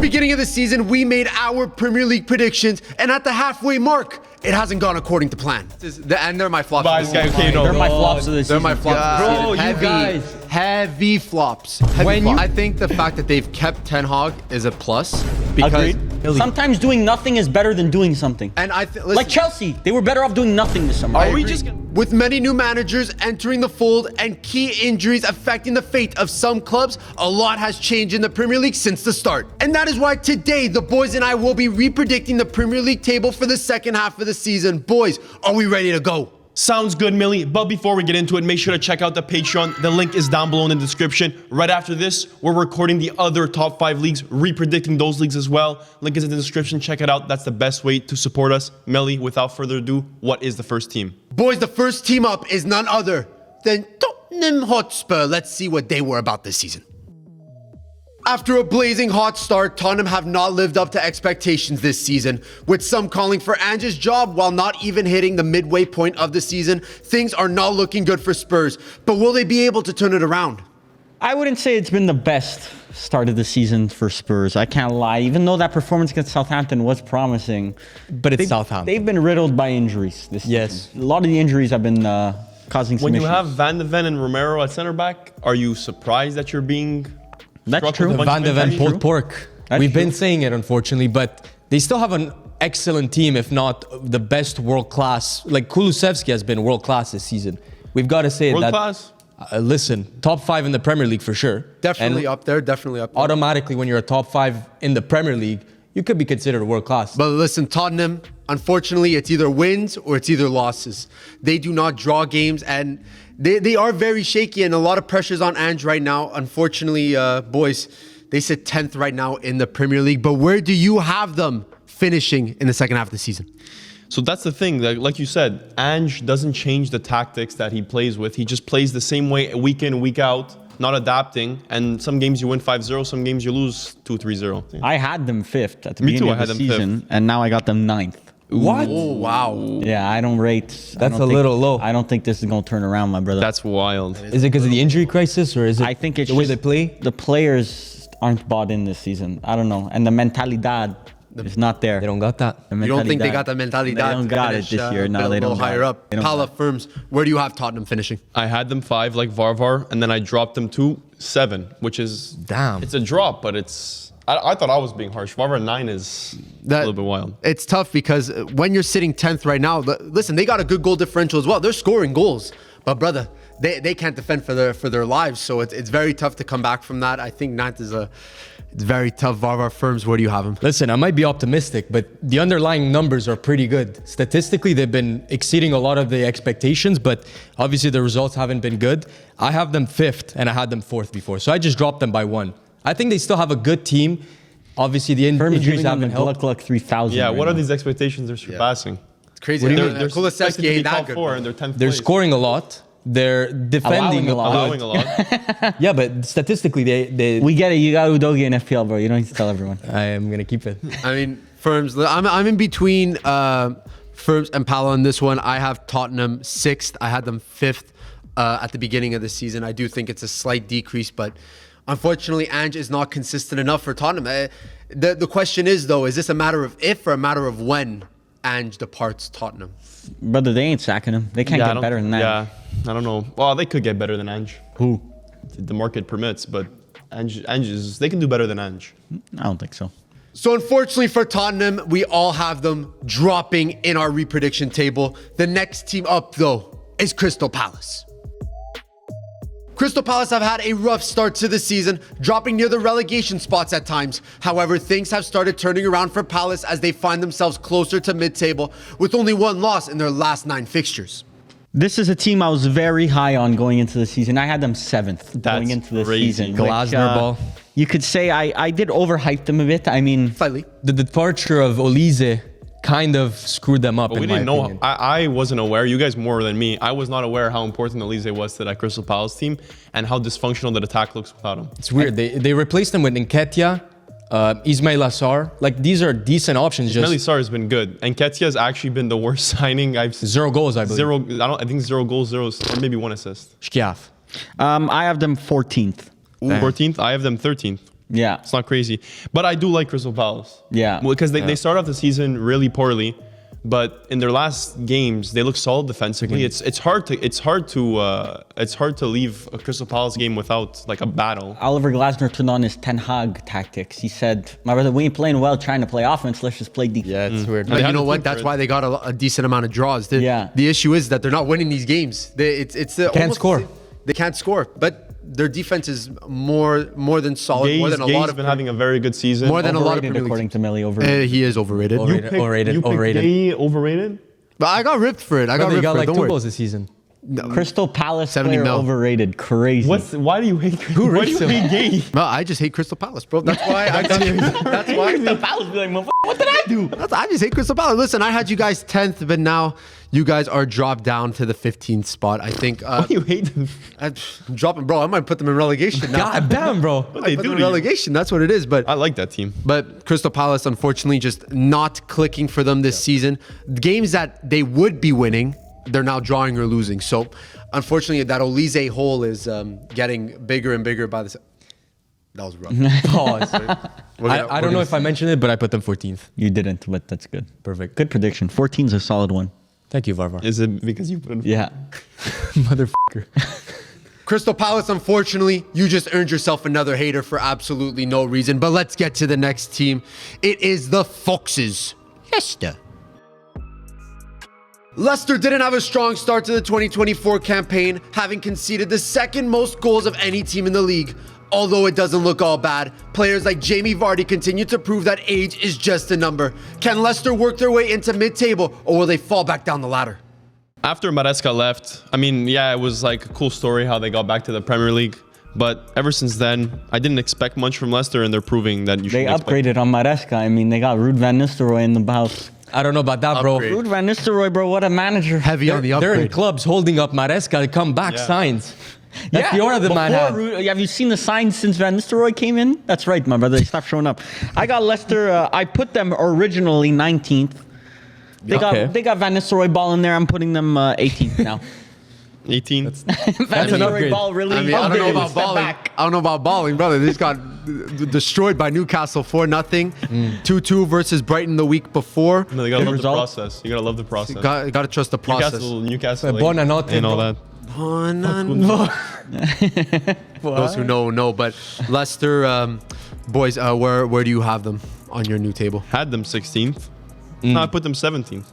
beginning of the season, we made our Premier League predictions, and at the halfway mark, it hasn't gone according to plan. And they're my flops. They're my flops of the season. They're my flops. Bro, you guys. Heavy flops. I think the fact that they've kept Ten Hag is a plus. Because Agreed. Sometimes doing nothing is better than doing something. And like Chelsea, they were better off doing nothing this summer. With many new managers entering the fold and key injuries affecting the fate of some clubs, a lot has changed in the Premier League since the start. And that is why today, the boys and I will be re-predicting the Premier League table for the second half of the season. Boys, are we ready to go? Sounds good, Millie. But before we get into it, make sure to check out the Patreon. The link is down below in the description. Right after this, we're recording the other top 5 leagues, re-predicting those leagues as well. Link is in the description. Check it out. That's the best way to support us. Millie, without further ado, what is the first team? Boys, the first team up is none other than Tottenham Hotspur. Let's see what they were about this season. After a blazing hot start, Tottenham have not lived up to expectations this season, with some calling for Ange's job while not even hitting the midway point of the season. Things are not looking good for Spurs, but will they be able to turn it around? I wouldn't say it's been the best start of the season for Spurs. I can't lie. Even though that performance against Southampton was promising. But it's Southampton. They've been riddled by injuries this season. A lot of the injuries have been causing some When issues. you have Van de Ven and Romero at center back, are you surprised that you're being... That's true. Van de Ven pulled pork. We've been saying it, unfortunately, but they still have an excellent team, if not the best world-class. Like, Kulusevski has been world-class this season. We've got to say that... World-class? Listen, top 5 in the Premier League for sure. Definitely And up there, definitely up there. automatically, when you're a top 5 in the Premier League, you could be considered world-class. But listen, Tottenham, unfortunately, it's either wins or it's either losses. They do not draw games, and they are very shaky, and a lot of pressures on Ange right now. Unfortunately, boys, they sit 10th right now in the Premier League. But where do you have them finishing in the second half of the season? So that's the thing, like you said, Ange doesn't change the tactics that he plays with. He just plays the same way week in, week out, not adapting. And some games you win 5-0, some games you lose 2-3-0. I had them 5th at the Me beginning too, of I had the them season, 5th. and now I got them 9th. What? Oh, wow. Yeah, I don't rate. That's a little low. I don't think this is going to turn around, my brother. That's wild. Is it because of the injury crisis, or is it I think it's the way just they play? the players aren't bought in this season. I don't know. And the mentalidad is not there. They don't got that. You don't think they got the mentalidad? They don't to got finish, it this year. No, a they little don't. higher up. They don't Pala got it. Firms, where do you have Tottenham finishing? I had them 5 like Varvar, and then I dropped them to 7, which is... Damn. It's a drop, but it's... I thought I was being harsh. Varvar 9 is a little bit wild. It's tough because when you're sitting 10th right now, listen, they got a good goal differential as well. They're scoring goals. But brother, they can't defend for their lives. So it's very tough to come back from that. I think 9th is it's very tough. Varvar Firms, where do you have them? Listen, I might be optimistic, but the underlying numbers are pretty good. Statistically, they've been exceeding a lot of the expectations, but obviously the results haven't been good. I have them 5th, and I had them 4th before, so I just dropped them by 1. I think they still have a good team. Obviously, the injuries haven't helped. Gluck 3000. Yeah, right what now. are these expectations they're surpassing? It's crazy. They're Kulusevski expected to be ain't that top good. 4 and they're 10th They're place. scoring a lot. They're defending Allowing Allowing a lot. Yeah, but statistically, they We get it. You got Udogi in FPL, bro. You don't need to tell everyone. I am going to keep it. I mean, Firms, I'm in between Firms and Pala on this one. I have Tottenham 6th. I had them 5th at the beginning of the season. I do think it's a slight decrease, but unfortunately, Ange is not consistent enough for Tottenham. The question is, though, is this a matter of if or a matter of when Ange departs Tottenham? Brother, they ain't sacking him. They can't get better than that. Yeah, I don't know. Well, they could get better than Ange. Who? The market permits, but Ange they can do better than Ange. I don't think so. So unfortunately for Tottenham, we all have them dropping in our reprediction table. The next team up, though, is Crystal Palace. Crystal Palace have had a rough start to the season, dropping near the relegation spots at times. However, things have started turning around for Palace as they find themselves closer to mid-table with only 1 loss in their last 9 fixtures. This is a team I was very high on going into the season. I had them 7th going into the crazy. season. Glasner ball. You could say I did overhype them a bit. I mean, Slightly. The departure of Olise kind of screwed them up, But we in my didn't know. opinion. I wasn't aware. You guys more than me. I was not aware how important Elise was to that Crystal Palace team and how dysfunctional the attack looks without him. It's weird. They replaced him with Nketiah, Ismail Assar. Like, these are decent options. Just Melisar has been good, and Nketiah has actually been the worst signing I've seen. 0 goals, I believe. I think 0 goals, 0 or maybe 1 assist. Shkiaf. I have them 14th. 14th. I have them 13th. Yeah. It's not crazy. But I do like Crystal Palace. Yeah. Because they start off the season really poorly, but in their last games they look solid defensively. It's hard to leave a Crystal Palace game without like a battle. Oliver Glasner turned on his Ten Hag tactics. He said, "My brother, we ain't playing well trying to play offense. Let's just play defense." Yeah, it's weird. But had you know to what? think That's for why it. they got a decent amount of draws. Yeah. The issue is that they're not winning these games. Can't score. They can't score, but their defense is more than solid. More than a lot Gay's of been having a very good season. more than a lot of Overrated, Premier League according to Millie. Overrated. He is overrated. Overrated. You picked Overrated. Gay overrated? But I got ripped for it. I got Brother, ripped you got for it. like Don't 2 worry. goals this season. Crystal Palace 70 player mil. overrated. Crazy. Why do you hate Why do you hate Gay? No, I just hate Crystal Palace, bro. That's why. That's why. Crystal Palace be like, "Motherfucker, what did I do?" I just hate Crystal Palace. Listen, I had you guys 10th, but now you guys are dropped down to the 15th spot. I think. Why do you hate them? I'm dropping, bro. I might put them in relegation now. God damn, bro. What I they put do them to in you? relegation. That's what it is. But I like that team. But Crystal Palace, unfortunately, just not clicking for them this season. Games that they would be winning, they're now drawing or losing. So, unfortunately, that Olise hole is getting bigger and bigger by the. That was rough. Pause. We're gonna- I don't know if I mentioned it, but I put them 14th. You didn't, but that's good. Perfect. Good prediction. 14's a solid one. Thank you, Varvar. Is it because you put him? Yeah. Motherfucker. Crystal Palace, unfortunately, you just earned yourself another hater for absolutely no reason. But let's get to the next team. It is the Foxes. Leicester. Leicester didn't have a strong start to the 2024 campaign, having conceded the second most goals of any team in the league. Although it doesn't look all bad, players like Jamie Vardy continue to prove that age is just a number. Can Leicester work their way into mid-table, or will they fall back down the ladder? After Maresca left, I mean, yeah, it was like a cool story how they got back to the Premier League. But ever since then, I didn't expect much from Leicester, and they're proving that you should They upgraded on Maresca. I mean, they got Ruud van Nistelrooy in the house. I don't know about that, bro. Upgrade. Ruud van Nistelrooy, bro, what a manager. Heavy on the They're in upgrade. clubs holding up Maresca to come back Yeah. signs. That's the order the man before had. Ruud- have you seen the signs since Van Nistelrooy came in? That's right, my brother. They stopped showing up. I got Leicester. I put them originally 19th. They Okay. got Van Nistelrooy ball in there. I'm putting them 18th now. 18. Van That's an Nistelrooy upgrade. ball really. I mean, I don't know upgraded, about step balling. back. I don't know about balling, brother. They just got destroyed by Newcastle 4-0. 2-2 versus Brighton the week before. No, you gotta love result. the process. You gotta love the process. Got to trust the process. Newcastle, Buonanotte, and all bro. that. Those who know. But Leicester, boys, where do you have them on your new table? Had them 16th. No, I put them 17th.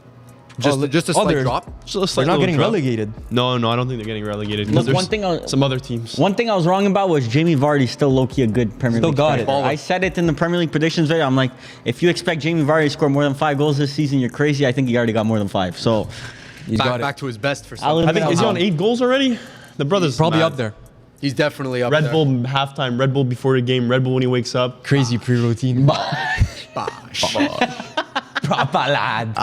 Just a slight Others- drop. So a They're slight not little getting drop. relegated. No, I don't think they're getting relegated. Look, because one there's thing some other teams. One thing I was wrong about was Jamie Vardy still low-key a good Premier Still League got striker. it. I said it in the Premier League predictions video. I'm like, if you expect Jamie Vardy to score more than 5 goals this season, you're crazy. I think he already got more than 5. So He's got Back it. to his best for I'll some. I think is he on 8 goals already? The brother's Probably mad. up there. He's definitely up Red there. Bull halftime, Red Bull before the game, Red Bull when he wakes up. Crazy pre-routine. proper lad.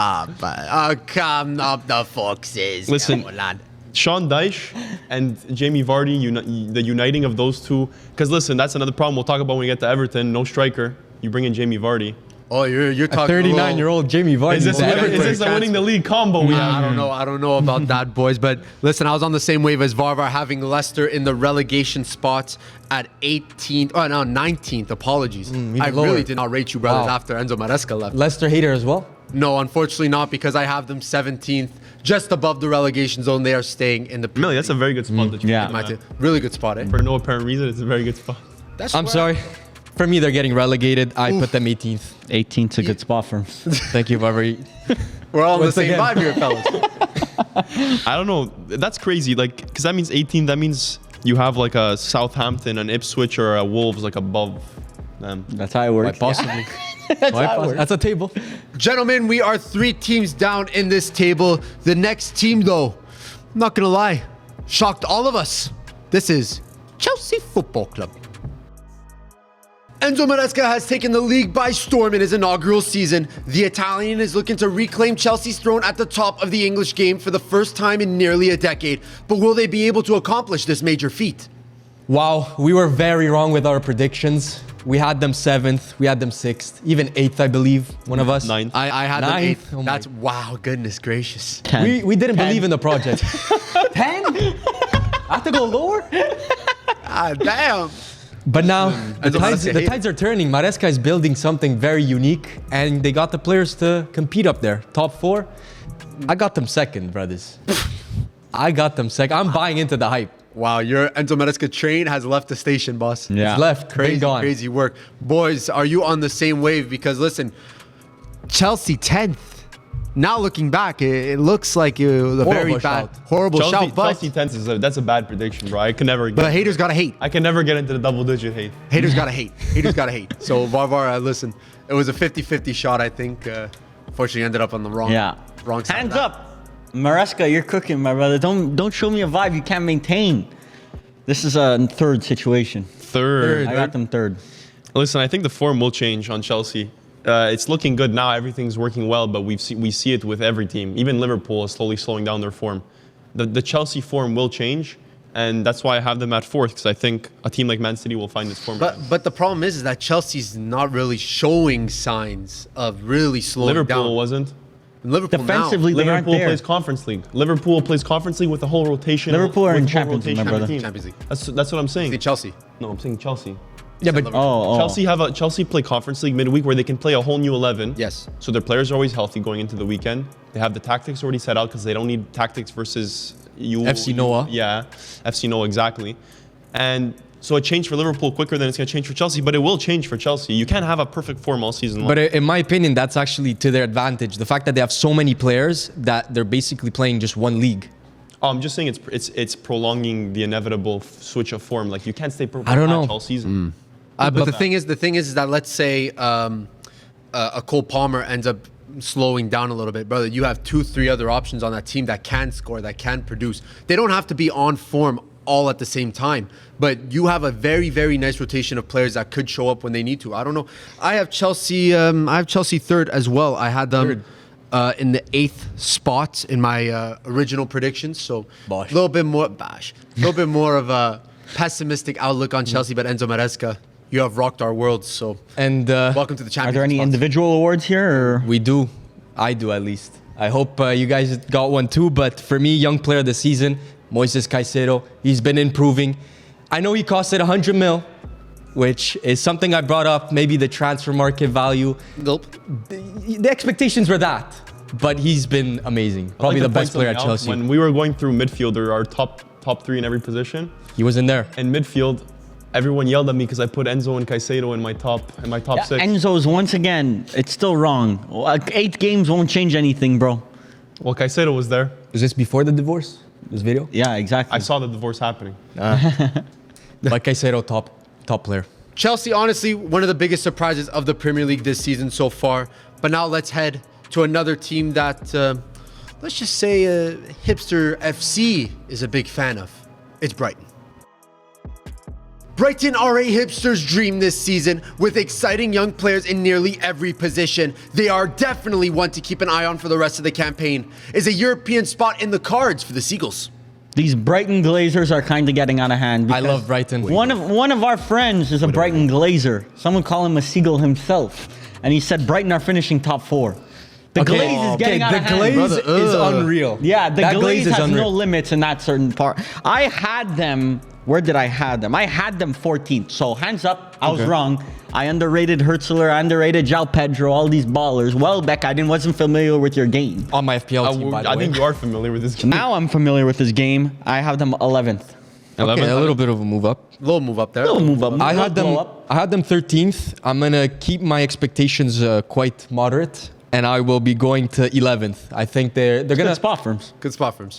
Come up the Foxes. Listen. Come on, lad. Sean Dyche and Jamie Vardy, the uniting of those two. Because listen, that's another problem we'll talk about when we get to Everton. No striker. You bring in Jamie Vardy. Oh, you're A talking 39-year-old Jamie Vardy. Is this Well, a Everton winning the league combo we have? I don't know about that, boys. But listen, I was on the same wave as Varvar, having Leicester in the relegation spots at 18th. Oh, no, 19th. Apologies. I lower. really did not rate you, brothers, Wow. after Enzo Maresca left. Leicester hater as well. No, unfortunately not, because I have them 17th, just above the relegation zone. They are staying in the Premier Millie, that's a very good spot that you Yeah. put My them team. Really good spot, eh? at. For no apparent reason, it's a very good spot. That's I'm where- sorry. For me, they're getting relegated. I put them 18th. 18th's a good spot for him. Thank you, Varvar. We're all on the Once same again. vibe here, fellas. I don't know. That's crazy. Like, because that means 18. That means you have like a Southampton, an Ipswich, or a Wolves like above them. That's how it works. Quite possibly. works. That's a table. Gentlemen, we are 3 teams down in this table. The next team, though, I'm not going to lie, shocked all of us. This is Chelsea Football Club. Enzo Maresca has taken the league by storm in his inaugural season. The Italian is looking to reclaim Chelsea's throne at the top of the English game for the first time in nearly a decade. But will they be able to accomplish this major feat? Wow, we were very wrong with our predictions. We had them 7th, we had them 6th, even 8th, I believe, one of us. 9th. I had them Ninth? 8th. Oh my- That's, wow, goodness gracious. 10. We didn't 10. believe in the project. 10? I have to go lower? Ah, damn. But now the Enzo tides, Maresca the hate tides are turning. Maresca is building something very unique, and they got the players to compete up there. Top 4. I got them second, brothers. I got them second. I'm buying into the hype. Wow, your Enzo Maresca train has left the station, boss. Yeah. It's left, Crazy, been gone. crazy work. Boys, are you on the same wave? Because listen, Chelsea 10th. Now looking back, it looks like it was a very bad, horrible shout. But Chelsea 10th is that's a bad prediction, bro. I can never. but haters gotta hate. I can never get into the double-digit hate. Haters gotta hate. Haters gotta hate. So Varvar, listen, it was a 50-50 shot. I think. Unfortunately, ended up on the wrong. Yeah. Wrong side. Hands of that. up. Maresca, you're cooking, my brother. Don't show me a vibe you can't maintain. This is a third situation. Third. I got them third. Listen, I think the form will change on Chelsea. It's looking good now. Everything's working well, but we see it with every team. Even Liverpool is slowly slowing down their form. The Chelsea form will change, and that's why I have them at fourth, because I think a team like Man City will find its form. But the problem is that Chelsea's not really showing signs of really slowing Liverpool down. wasn't. Liverpool Defensively, now. they aren't Liverpool there. plays Conference League. Liverpool plays Conference League with a whole rotation. Liverpool are with in a whole Champions League, my rotation of brother. team. Champions League. That's what I'm saying. See Chelsea. No, I'm saying Chelsea. Yeah, but Oh. Chelsea play Conference League midweek where they can play a whole new 11. Yes. So their players are always healthy going into the weekend. They have the tactics already set out because they don't need tactics versus FC Noah. Yeah, FC Noah, exactly. And so it changed for Liverpool quicker than it's going to change for Chelsea, but it will change for Chelsea. You can't have a perfect form all season long. But in my opinion, that's actually to their advantage. The fact that they have so many players that they're basically playing just one league. I'm just saying it's prolonging the inevitable switch of form. Like you can't stay I don't know. all season. But the thing is that let's say a Cole Palmer ends up slowing down a little bit, brother. You have 2-3 other options on that team that can score, that can produce. They don't have to be on form all at the same time, but you have a very, very nice rotation of players that could show up when they need to. I don't know. I have Chelsea. I have Chelsea third as well. I had them in the 8th spot in my original predictions. So a little bit more of a pessimistic outlook on Chelsea. But Enzo Maresca, you have rocked our world. So And welcome to the Are Champions there any spots. individual awards here? Or? we do. I do at least. I hope you guys got one too. But for me, young player of the season, Moises Caicedo. He's been improving. I know he costed 100 mil, which is something I brought up. Maybe the transfer market value. Nope. The expectations were that. But he's been amazing. Probably I'd the like to best point player at something out. Chelsea. When we were going through midfielder, our top three in every position, He was in there. in midfield, everyone yelled at me because I put Enzo and Caicedo in my top six. Enzo's once again, it's still wrong. 8 games won't change anything, bro. Well, Caicedo was there. Was this before the divorce? This video? Yeah, exactly. I saw the divorce happening. But Caicedo, top player. Chelsea, honestly, one of the biggest surprises of the Premier League this season so far. But now let's head to another team that, let's just say, Hipster FC is a big fan of. It's Brighton. Brighton are a hipster's dream this season with exciting young players in nearly every position. They are definitely one to keep an eye on for the rest of the campaign. Is a European spot in the cards for the Seagulls? These Brighton Glazers are kind of getting out of hand. I because love Brighton. One of our friends is a Brighton Glazer. Someone call him a seagull himself, and he said Brighton are finishing top 4. The glaze is getting out of hand. glaze Brother, is unreal. Yeah, the That glaze is has no unreal. limits in that certain part. I had them. Where did I have them? I had them 14th. So hands up, I was wrong. I underrated Hertzler, I underrated João Pedro, all these ballers. Welbeck, wasn't familiar with your game. On my FPL team, by the I way. think you are familiar with this game. Now I'm familiar with this game. I have them 11th. Okay, a little bit of a move up. Little move up there. Little move up. I little had them. blow up. I had them 13th. I'm gonna keep my expectations quite moderate, and I will be going to 11th. I think they're Good gonna. spot firms. Good spot for him.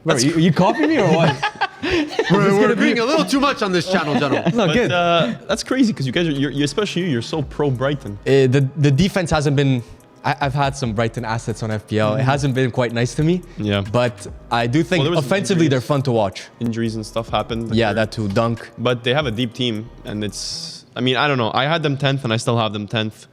Bro, you copy me or what? We're being a little too much on this channel, gentlemen. No, But good. that's crazy because you guys, especially you're so pro Brighton. The defense hasn't been. I've had some Brighton assets on FPL. It hasn't been quite nice to me. Yeah. But I do think Well, there was some offensively injuries. they're fun to watch. Injuries and stuff happened. Yeah, that too. Dunk. But they have a deep team, and it's. I mean, I don't know. I had them 10th, and I still have them 10th.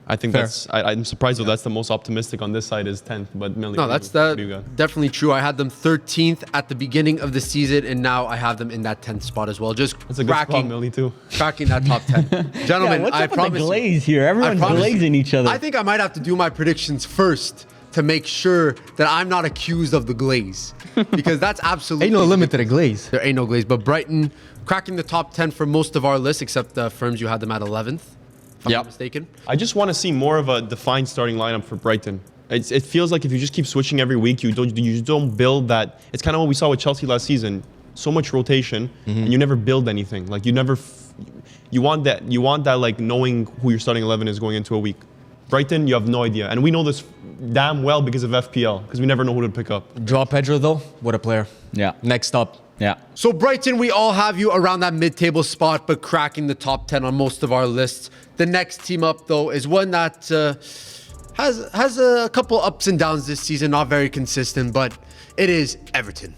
I think Fair. that's. I'm surprised if that's the most optimistic on this side is 10th. But Millie, No, that's what do you got? definitely true. I had them 13th at the beginning of the season, and now I have them in that 10th spot as well. Just That's a good spot, cracking, Millie, too. cracking that top 10. Gentlemen, What's I up with promise the you, glaze here? Everyone's promise you. glazing each other. I think I might have to do my predictions first to make sure that I'm not accused of the glaze. Because that's absolutely... Ain't no limit to the glaze. There ain't no glaze. But Brighton cracking the top 10 for most of our lists, except the firms you had them at 11th, if I'm not mistaken. I just want to see more of a defined starting lineup for Brighton. It feels like if you just keep switching every week, you don't build that. It's kind of what we saw with Chelsea last season. So much rotation, and you never build anything. Like you want that like knowing who your starting 11 is going into a week. Brighton, you have no idea, and we know this damn well because of FPL, because we never know who to pick up. Joao Pedro though, what a player. Yeah. Next up. Yeah. So Brighton, we all have you around that mid-table spot, but cracking the top 10 on most of our lists. The next team up, though, is one that has a couple ups and downs this season, not very consistent, but it is Everton.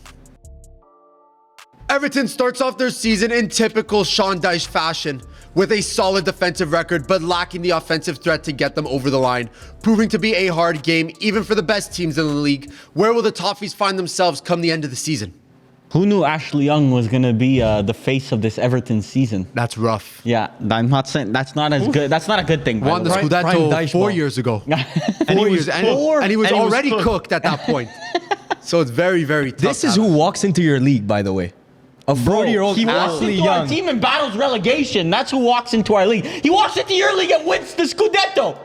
Everton starts off their season in typical Sean Dyche fashion, with a solid defensive record, but lacking the offensive threat to get them over the line, proving to be a hard game, even for the best teams in the league. Where will the Toffees find themselves come the end of the season? Who knew Ashley Young was going to be the face of this Everton season? That's rough. Yeah, I'm not saying that's not as good. That's not a good thing. Won the Prime Scudetto Dyche 4 ball. years ago. And he was and he was already cooked. cooked at that point. So it's very, very tough. This is who walks into your league, by the way. A 40-year-old He walks Ashley into our Young. team and battles relegation. That's who walks into our league. He walks into your league and wins the Scudetto.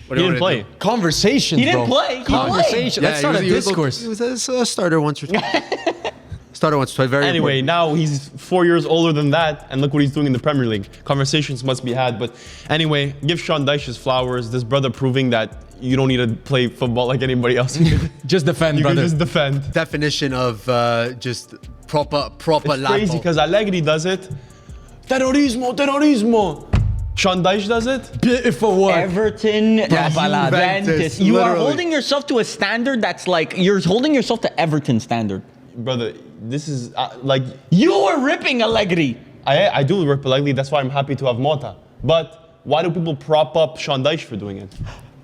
He didn't play. Conversations, He didn't bro. play. He Conversation. Yeah, Let's start a discourse. He was a starter once or twice. Starter once or twice. Very Anyway, important. now he's 4 years older than that, and look what he's doing in the Premier League. Conversations must be had, but anyway, give Sean Dyche his flowers. This brother proving that you don't need to play football like anybody else. Just defend, You can brother. just defend. Definition of just proper It's lapo. crazy because Allegri does it. Terrorismo. Sean Dyche does it. Beautiful work. Everton, Juventus, you are literally. holding yourself to a standard that's like you're holding yourself to Everton standard. Brother, this is like You were ripping Allegri. I do rip Allegri. That's why I'm happy to have Mota. But why do people prop up Sean Dyche for doing it?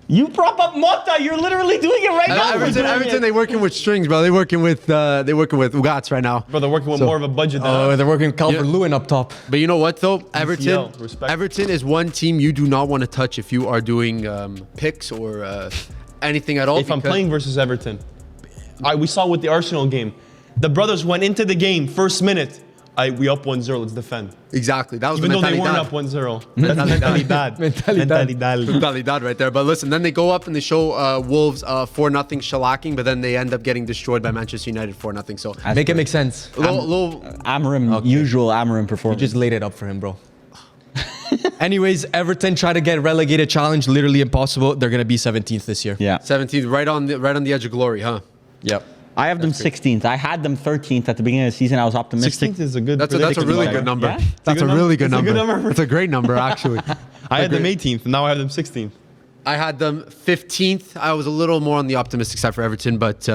You prop up Mota. You're literally doing it right now. Everton, they working with strings, bro. They working with Ugats right now. Brother, working with more of a budget than us. They're working Calvert-Lewin up top. But you know what though, Everton. respect. Everton is one team you do not want to touch if you are doing picks or anything at all. If I'm playing versus Everton, we saw with the Arsenal game, the brothers went into the game first minute. We up 1-0. Let's defend. Exactly. That was Even the though they weren't mentalidad. up 1-0. Mentalidad. Mentalidad. Mentalidad right there. But listen, then they go up and they show Wolves 4-0 shellacking, but then they end up getting destroyed by Manchester United 4-0. So Make it make sense. Amorim, usual Amorim performance. You just laid it up for him, bro. Anyways, Everton try to get relegated challenge, literally impossible. They're gonna be 17th this year. yeah. 17th, right on the edge of glory, huh? Yep. I have them 16th. I had them 13th at the beginning of the season. I was optimistic. 16th is a good. That's a prediction. really good number. Yeah? That's a good really number. good It's a number. good number. It's a great number, actually. I had them 18th, and now I have them 16th. I had them 15th. I was a little more on the optimistic side for Everton, but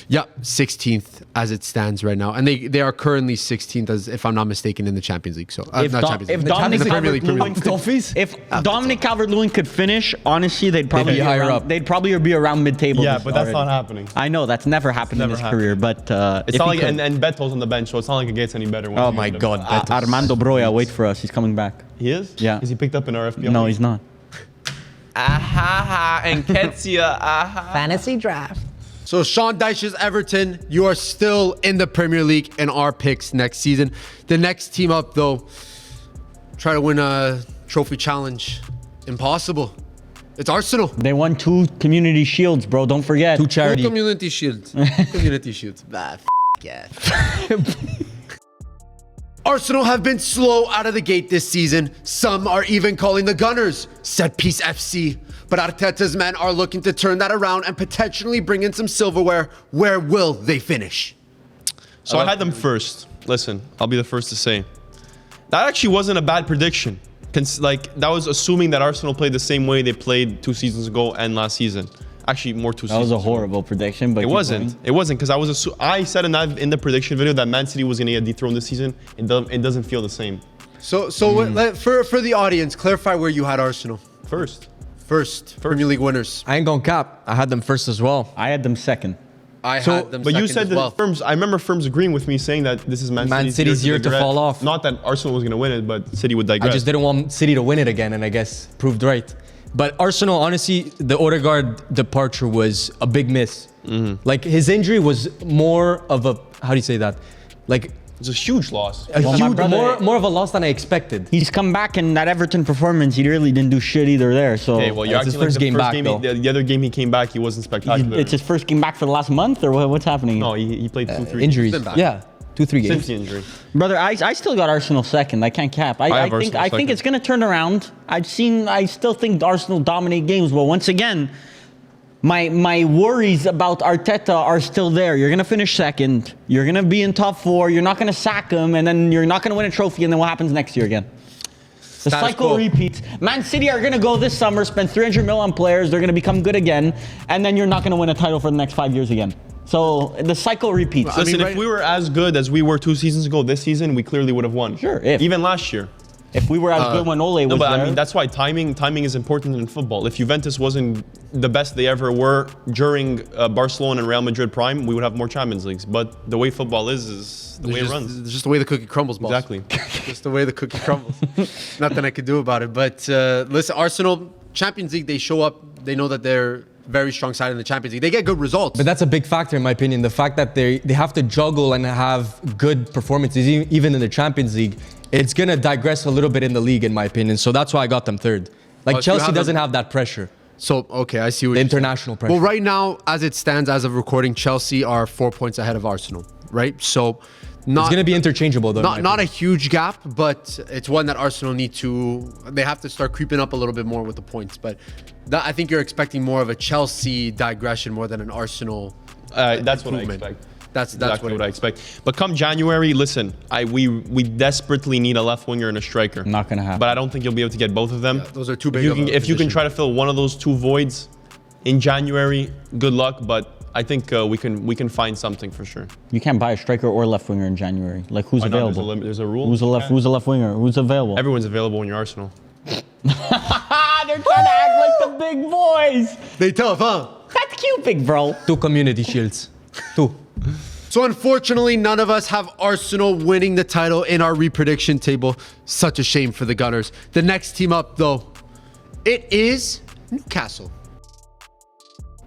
yeah, 16th as it stands right now. And they are currently 16th, as if I'm not mistaken, in the Champions League. So If not Dom- Champions if League. Dominic The Premier League. Calvert-Lewin could- Toffees? If Dominic Calvert-Lewin could finish, honestly, they'd probably be higher up. They'd probably be around mid-table. Yeah, this but that's already. not happening. I know that's never happened in Never his happened. career, but It's if not he like could- and Beto's on the bench, so it's not like it gets any better. Oh my God. Armando Broya, wait for us. He's coming back. He is? Yeah. Is he picked up in our FPL? No, he's not. and Ketsia, Fantasy draft. So Sean Dyche's Everton, you are still in the Premier League in our picks next season. The next team up, though, try to win a trophy challenge. Impossible. It's Arsenal. They won 2 community shields, bro. Don't forget. 2 charity. Community Shield. Community Shield. Yeah. Arsenal have been slow out of the gate this season. Some are even calling the Gunners set piece FC. But Arteta's men are looking to turn that around and potentially bring in some silverware. Where will they finish? So I had them first. Listen, I'll be the first to say. That actually wasn't a bad prediction. That was assuming that Arsenal played the same way they played 2 seasons ago and last season. Actually, more 2 That seasons was a ago. horrible prediction, but It keep wasn't. going. It wasn't because I said in the prediction video that Man City was going to get dethroned this season. It doesn't feel the same. So for the audience, clarify where you had Arsenal. First Premier League winners. I ain't gonna cap. I had them first as well. I had them second. I had them But you second said as that well. firms. I remember firms agreeing with me saying that this is Man City's year to regret. fall off. Not that Arsenal was going to win it, but City would digress. I just didn't want City to win it again, and I guess proved right. But Arsenal, honestly, the Odegaard departure was a big miss. Like his injury was more of a, how do you say that? Like It's a huge loss. a Well, my huge, brother- more of a loss than I expected. He's come back, and that Everton performance, he really didn't do shit either there. So Okay, well, you're It's his acting like first the game first back, game, though. the other game he came back, he wasn't spectacular. it's his first game back for the last month, or what's happening? No, he played 2-3 Injuries. been back. Yeah, 2-3 games. since the injury. Brother, I still got Arsenal second. I can't cap. I have think Arsenal I think second. it's gonna turn around. I still think Arsenal dominate games, but once again, my worries about Arteta are still there. You're gonna finish second. You're gonna be in top 4. You're not gonna sack him, and then you're not gonna win a trophy. And then what happens next year again? The Status cycle quo. repeats. Man City are gonna go this summer, spend 300 mil on players. They're gonna become good again, and then you're not gonna win a title for the next 5 years again. So the cycle repeats. I mean, Listen, right- if we were as good as we were 2 seasons ago, this season we clearly would have won. Sure, if. Even last year. If we were as good when Ole was No, but there, I mean that's why timing is important in football. If Juventus wasn't the best they ever were during Barcelona and Real Madrid prime, we would have more Champions Leagues. But the way football is the way it runs. It's just the way the cookie crumbles, boss. Exactly. Just the way the cookie crumbles. Nothing I could do about it. But listen, Arsenal, Champions League, they show up. They know that they're very strong side in the Champions League. They get good results. But that's a big factor in my opinion. The fact that they have to juggle and have good performances even in the Champions League, it's gonna digress a little bit in the league in my opinion. So that's why I got them third. Like Oh, so you Chelsea have doesn't them- have that pressure, So, okay, I see what the you're saying. international pressure. Well, right now, as it stands, as of recording, Chelsea are 4 points ahead of Arsenal, right? So, not It's gonna be interchangeable though. in my not a opinion. huge gap, but it's one that Arsenal need to. They have to start creeping up a little bit more with the points. But I think you're expecting more of a Chelsea digression more than an Arsenal. That's what I improvement. expect. That's Exactly what I I expect. But come January, listen, we desperately need a left winger and a striker. Not gonna happen. But I don't think you'll be able to get both of them. those are too If big you of can, a if you can position. try to fill one of those 2 voids in January, good luck. But I think we can find something for sure. you can't buy a striker or left winger in January. Like who's Why not? available? There's a rule. Who's a left? Who's a left winger? Who's available? Everyone's available when you're Arsenal. They're trying to act like the big boys. They tough, huh? That's cute, big bro. 2 community shields. 2. So unfortunately, none of us have Arsenal winning the title in our reprediction table. Such a shame for the Gunners. The next team up, though, it is Newcastle.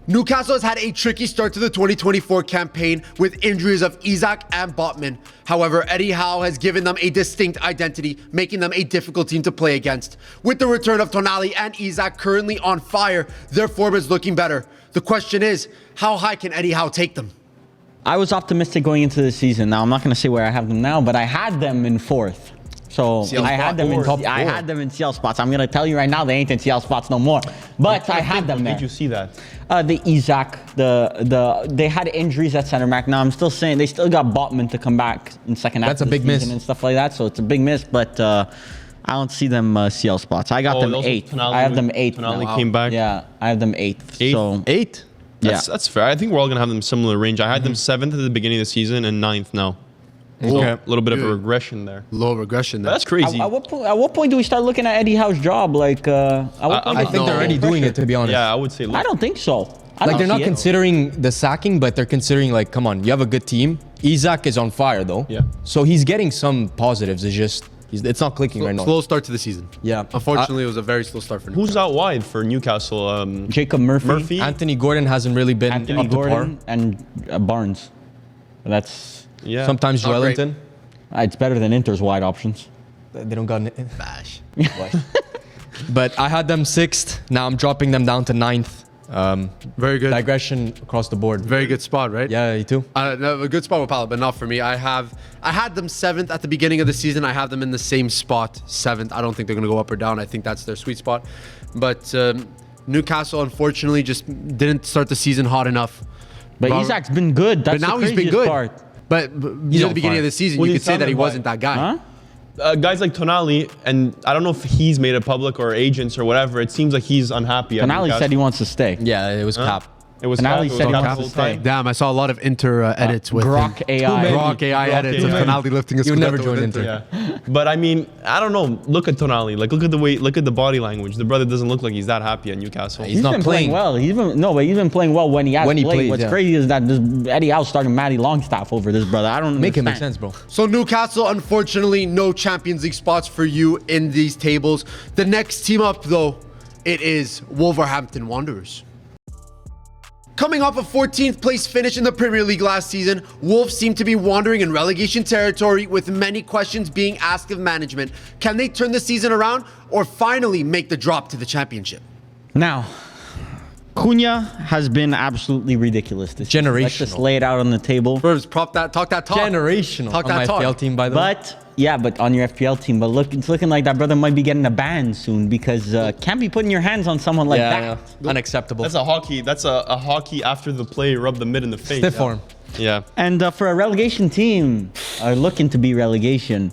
Newcastle has had a tricky start to the 2024 campaign with injuries of Isak and Botman. However, Eddie Howe has given them a distinct identity, making them a difficult team to play against. With the return of Tonali and Isak currently on fire, their form is looking better. The question is, how high can Eddie Howe take them? I was optimistic going into the season. Now I'm not going to say where I have them now, but I had them in 4th. So CL I had them in spot. I had them in CL spots. I'm going to tell you right now they ain't in CL spots no more. But I had them there. Did you see that? The Isak, they had injuries at center back. Now I'm still saying they still got Botman to come back in second half That's a of the big miss. season and stuff like that. So it's a big miss, but I don't see them CL spots. I got them also 8th. Tonali- I have them 8th. Tonali now. came back. Yeah, I have them 8th. 8th? So 8? That's fair. I think we're all gonna have them similar range. I had them 7th at the beginning of the season and 9th now. So Okay. a little bit of a Good. regression there. Low regression there. That's crazy. At what point do we start looking at Eddie Howe's job? Like, at what point I I does think he they're No. already doing it, to be honest. Yeah, I would say. I don't think so. I Like don't they're not see it. considering the sacking, but they're considering like, come on, you have a good team. Isak is on fire though. Yeah. So he's getting some positives. It's not clicking right now. Slow start to the season. Yeah. Unfortunately, it was a very slow start for Newcastle. Who's out wide for Newcastle? Jacob Murphy, Murphy. Anthony Gordon hasn't really been Anthony up to par. Gordon, and Barnes. That's Yeah. Sometimes Not great. Joelinton. it's better than Inter's wide options. They don't got. Bash. But I had them 6th. Now I'm dropping them down to 9th. Very good. Digression across the board. Very good spot, right? Yeah, you too. No, a good spot with Palace, but not for me. I had them 7th at the beginning of the season. I have them in the same spot, 7th. I don't think they're going to go up or down. I think that's their sweet spot. But Newcastle, unfortunately, just didn't start the season hot enough. But Robert- Isak's been good. That's But now the he's been craziest good. part. But He's near on the beginning fire. of the season, Well, you he's could say that he sounded wasn't that guy. Huh? Guys like Tonali, and I don't know if he's made it public or agents or whatever. It seems like he's unhappy. at Tonali Newcastle. said he wants to stay. Yeah, it was cap. It was Tonali Cap, it was said he Cap wants the to whole time. stay. Damn, I saw a lot of Inter edits with Grok him. AI. Grok AI edits of yeah. Tonali lifting his You'll never Scudetto join with Inter. Yeah, but I mean, I don't know. Look at Tonali. Like, look at the body language. The brother doesn't look like he's that happy at Newcastle. He's not been playing. well. He's been playing well when he has When he played. plays, What's yeah. crazy is that this Eddie Howe starting Matty Longstaff over this brother. I don't Make it make understand. sense, bro. So Newcastle, unfortunately, no Champions League spots for you in these tables. The next team up, though, it is Wolverhampton Wanderers. Coming off a 14th place finish in the Premier League last season, Wolves seem to be wandering in relegation territory with many questions being asked of management. Can they turn the season around or finally make the drop to the championship? Now, Cunha has been absolutely ridiculous this season. Let's just Generational. lay it out on the table. First, talk that talk. Generational Talk on that my talk. FPL team, by the way. But on your FPL team. But look, it's looking like that brother might be getting a ban soon because can't be putting your hands on someone like that. Yeah. Unacceptable. That's a hockey. That's a hockey after the play rub the mid in the face. Stiff arm. Yeah. And for a relegation team, looking to be relegation,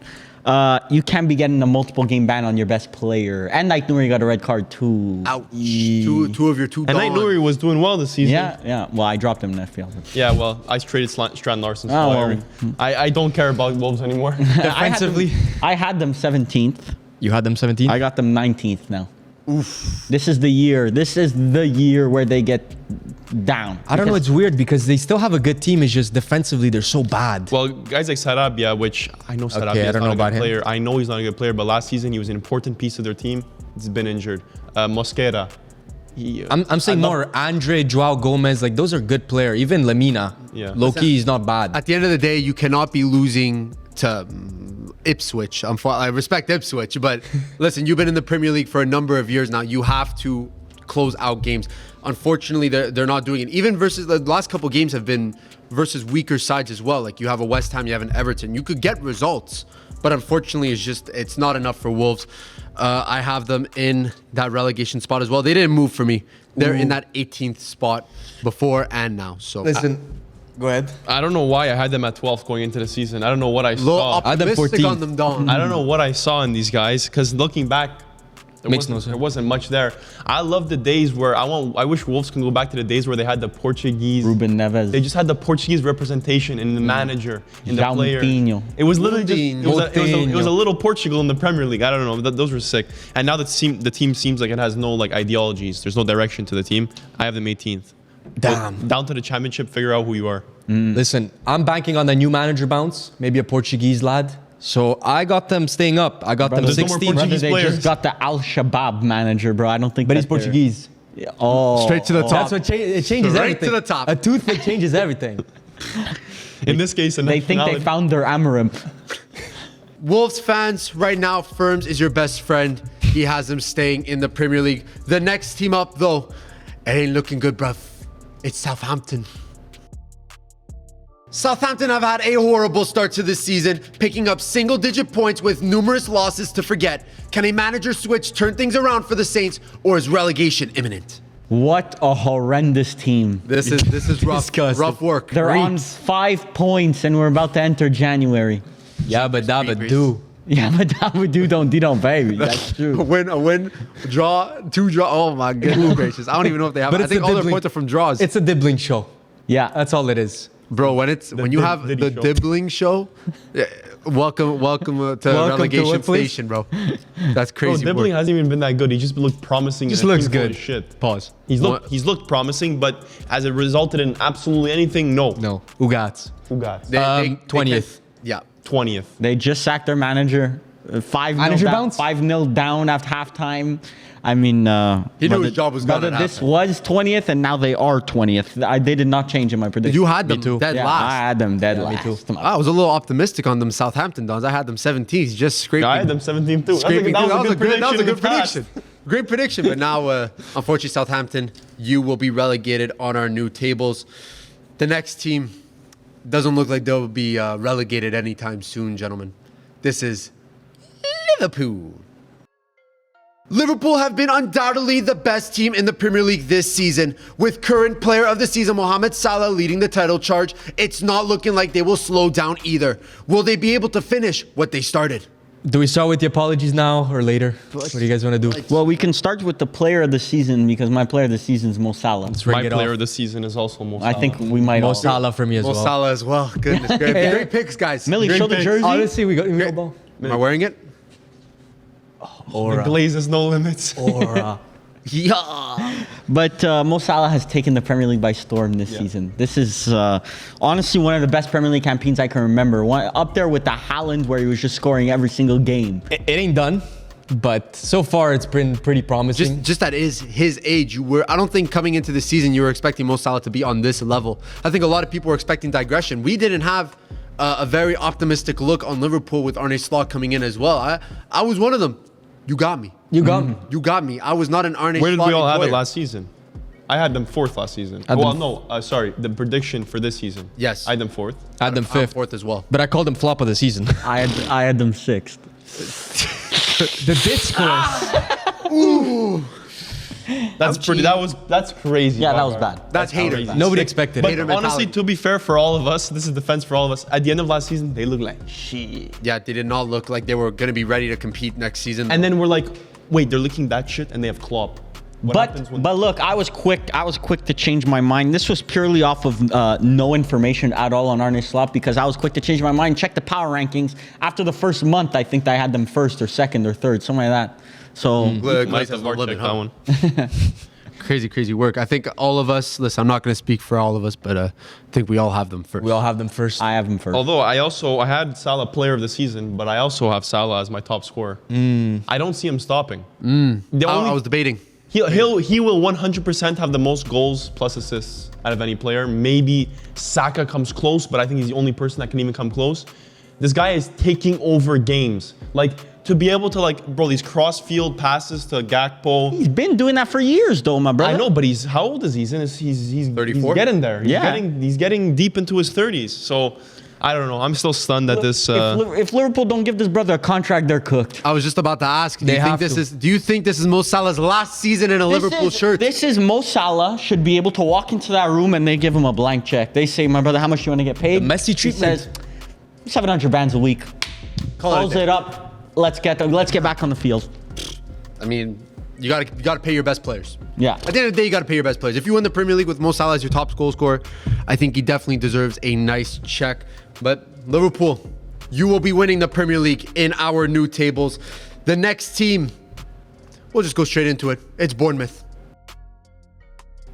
you can't be getting a multiple game ban on your best player. And Night Nuri got a red card too. Ouch. Two of your two And Night gone. Nuri was doing well this season. Yeah. Well, I dropped him in FPL. Yeah, well, I traded Strand Larson. So Oh, well. I don't care about Wolves anymore. Defensively, I had them 17th. you had them 17. I got them 19th now. Oof. This is the year. This is the year where they get down. I don't know. It's weird because they still have a good team. It's just defensively they're so bad. Well, guys like Sarabia, which I know Sarabia Okay, I is don't not know a about good him. player. I know he's not a good player, but last season he was an important piece of their team. He's been injured. Mosquera. I'm saying more Andre, Joao Gomez. Like those are good players. Even Lamina. Yeah. Low-key is not bad. At the end of the day, you cannot be losing to Ipswich. I respect Ipswich, but listen, you've been in the Premier League for a number of years now. You have to close out games. Unfortunately, they're not doing it. Even versus the last couple games have been versus weaker sides as well. Like you have a West Ham, you have an Everton. You could get results, but unfortunately, it's not enough for Wolves. I have them in that relegation spot as well. They didn't move for me. They're in that 18th spot before and now. So Go ahead. I don't know why I had them at 12th going into the season. I don't know what I little saw. I had them optimistic 14th. on them, Don. I don't know what I saw in these guys because looking back, Makes no sense. there wasn't much there. I love the days where I wish Wolves can go back to the days where they had the Portuguese. Ruben Neves. They just had the Portuguese representation in the manager, in the João player. Moutinho. It was literally just it was a Moutinho. little Portugal in the Premier League. I don't know. Those were sick. And now the team seems like it has no like ideologies. There's no direction to the team. I have them 18th. Damn. Down to the championship. Figure out who you are. Listen, I'm banking on the new manager bounce. Maybe a Portuguese lad. So I got them staying up. I got them there's no more 16th. Portuguese Brother, they players. just got the Al Shabaab manager, bro. I don't think. But he's that they're- Portuguese. Yeah. Oh, Straight to the top. That's what it changes Straight everything. to the top. A toothpick changes everything. In this case, They think they found their Amarim. Wolves fans, right now, Firms is your best friend. He has them staying in the Premier League. The next team up, though, it ain't looking good, bruv. It's Southampton. Southampton have had a horrible start to this season, picking up single-digit points with numerous losses to forget. Can a manager switch turn things around for the Saints, or is relegation imminent? What a horrendous team. This is rough, Disgusting. rough work. They're on 5 points, and we're about to enter January. Yeah, but that would do. Yeah, but that would do don't baby. That's A true. win, draw, 2 draw. Oh my goodness gracious! I don't even know if they have. But I it's think a all their dribbling- points are from draws. It's a dibbling show. Yeah. That's all it is. Bro, when you have Diddy the show. dibbling show, welcome to Welcome to relegation what, please? station, bro. That's Bro, crazy. Dibbling work. hasn't even been that good. He just looked promising. Just and the looks team's full of good. Shit. Pause. He's looked promising, but has it resulted in absolutely anything? No. No. Ugats. Who got They- 20th. yeah. 20th? They just sacked their manager. 5-0 Manager down, bounce? 5-0 down after halftime. I mean, He knew brother- his job was done brother, at This halftime. was 20th, and now they are 20th. They did not change in my prediction. You had them too. dead yeah, last. I had them dead me last. too. I was a little optimistic on them Southampton Dons. I had them 17th, just scraping. I had them 17th too. Scraping That through. was a good prediction. Great prediction. But now, unfortunately, Southampton, you will be relegated on our new tables. The next team doesn't look like they'll be relegated anytime soon, gentlemen. This is Liverpool. Liverpool have been undoubtedly the best team in the Premier League this season. With current player of the season Mohamed Salah leading the title charge, it's not looking like they will slow down either. Will they be able to finish what they started? Do we start with the apologies now or later? What do you guys want to do? Well, we can start with the player of the season because my player of the season is Mo Salah. Let's ring My it player off. of the season is also Mo I Salah. think we might Mo all. Salah for me as Mo well. Salah as well. Goodness, great picks, guys. Millie, Great show the picks. jersey. Honestly, we got ball. Am I wearing it? The glaze is no limits. Aura. Yeah. But Mo Salah has taken the Premier League by storm this season. This is honestly one of the best Premier League campaigns I can remember. Up there with the Haaland where he was just scoring every single game. It ain't done. but so far it's been pretty promising. Just at his age, I don't think coming into the season you were expecting Mo Salah to be on this level. I think a lot of people were expecting digression. We didn't have a very optimistic look on Liverpool with Arne Slot coming in as well. I was one of them. You got me. You got me. You got me. I was not an Arne Slot. Where did we all have it employer. last season? I had them 4th last season. Sorry, the prediction for this season. Yes. I had them 4th. I had them I'm 5th. 4th as well. But I called them flop of the season. I had them 6th. The discourse. That's crazy. Yeah, that was Barbara. bad. That's hater. crazy. Nobody expected But it. Hater honestly, mentality. to be fair for all of us, this is defense for all of us. At the end of last season, they looked like shit. Yeah, they did not look like they were going to be ready to compete next season. And then we're like, wait, they're looking that shit and they have Klopp. What happens when- But look, I was quick to change my mind. This was purely off of no information at all on Arne Slot because I was quick to change my mind. Check the power rankings. After the first month, I think I had them 1st or 2nd or 3rd, something like that. So Glaze Might has have no hard limit, checked huh? that one. Crazy work. I think all of us, listen, I'm not going to speak for all of us, but I think we all have them first. We all have them first. I have them 1st. Although I had Salah player of the season, but I also have Salah as my top scorer. I don't see him stopping. The I only was debating. he will 100% have the most goals plus assists out of any player. Maybe Saka comes close, but I think he's the only person that can even come close. This guy is taking over games. Like to be able to these cross-field passes to Gakpo. He's been doing that for years, though, my brother. I know, but how old is he? He's 34? He's getting there. Yeah. He's getting deep into his 30s. So I don't know. I'm still stunned at this. If Liverpool don't give this brother a contract, they're cooked. I was just about to ask, do They you think have this to. is Mo Salah's last season in a Liverpool shirt? This is Mo Salah should be able to walk into that room and they give him a blank check. They say, my brother, how much do you want to get paid? The Messi He treatment. says, 700 bands a week. Close it up. Let's get back on the field. I mean, you gotta pay your best players. Yeah. At the end of the day, you gotta pay your best players. If you win the Premier League with Mo Salah as your top goal scorer, I think he definitely deserves a nice check. But Liverpool, you will be winning the Premier League in our new tables. The next team, we'll just go straight into it. It's Bournemouth.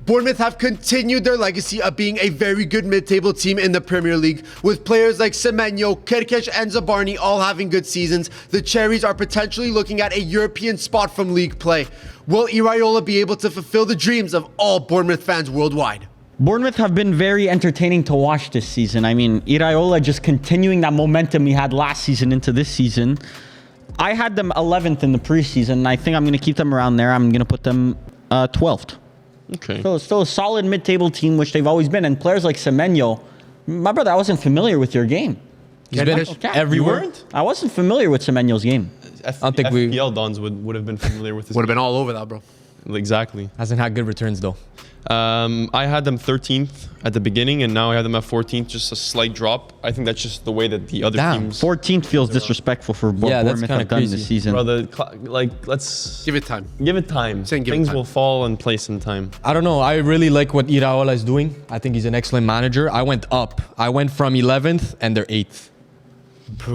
Bournemouth have continued their legacy of being a very good mid-table team in the Premier League, with players like Semenyo, Kirkesh, and Zabarni all having good seasons. The Cherries are potentially looking at a European spot from league play. Will Iraola be able to fulfill the dreams of all Bournemouth fans worldwide? Bournemouth have been very entertaining to watch this season. I mean, Iraola just continuing that momentum he had last season into this season. I had them 11th in the preseason, and I think I'm going to keep them around there. I'm going to put them 12th. okay. So it's still a solid mid-table team, which they've always been. And players like Semenyo, my brother, I wasn't familiar with your game. He's been Okay. everywhere. You weren't? I wasn't familiar with Semenyo's game. I don't think we- FPL Dons would have been familiar with this. Would have been all over that, bro. Exactly. Hasn't had good returns though. I had them 13th at the beginning, and now I have them at 14th. Just a slight drop. I think that's just the way that the other Damn. teams. 14th feels disrespectful for what Yeah, that's Bournemouth kinda have done crazy. this season. Brother, let's Give it time. give it time. Saying give it Things time. will fall in place in time. I don't know. I really like what Iraola is doing. I think he's an excellent manager. I went up. I went from 11th and they're 8th.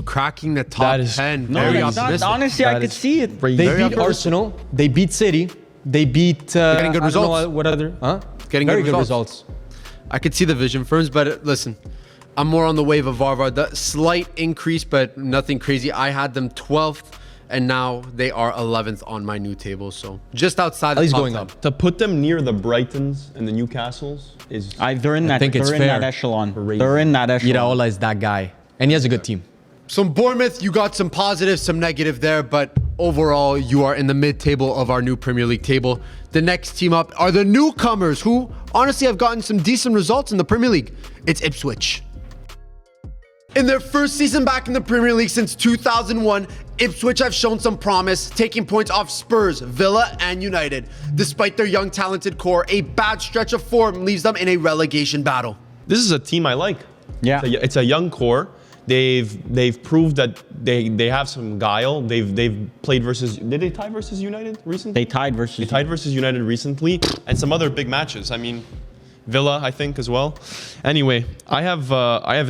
Cracking the top That is 10. No, Very that's not, optimistic. honestly, I That could is see it. crazy. They Very beat optimistic. Arsenal. They beat City. They beat. getting good I don't know results. what other? Huh? Getting Very good good results. results. I could see the vision firms, but listen, I'm more on the wave of Varvar. The slight increase, but nothing crazy. I had them 12th, and now they are 11th on my new table. So just outside the He's top going 10. up. To put them near the Brightons and the Newcastles is They're in that. think it's They're in fair. that echelon. Crazy. They're in that echelon. Iraola is that guy, and he has a good team. So Bournemouth, you got some positive, some negative there, but overall, you are in the mid-table of our new Premier League table. The next team up are the newcomers, who honestly have gotten some decent results in the Premier League. It's Ipswich. In their first season back in the Premier League since 2001, Ipswich have shown some promise, taking points off Spurs, Villa, and United. Despite their young, talented core, a bad stretch of form leaves them in a relegation battle. this is a team I like. Yeah. It's a young core. They've proved that they have some guile. They've played versus. Did they tie versus United recently? They tied versus. They tied versus United recently, and some other big matches. I mean, Villa, I think, as well. Anyway, I have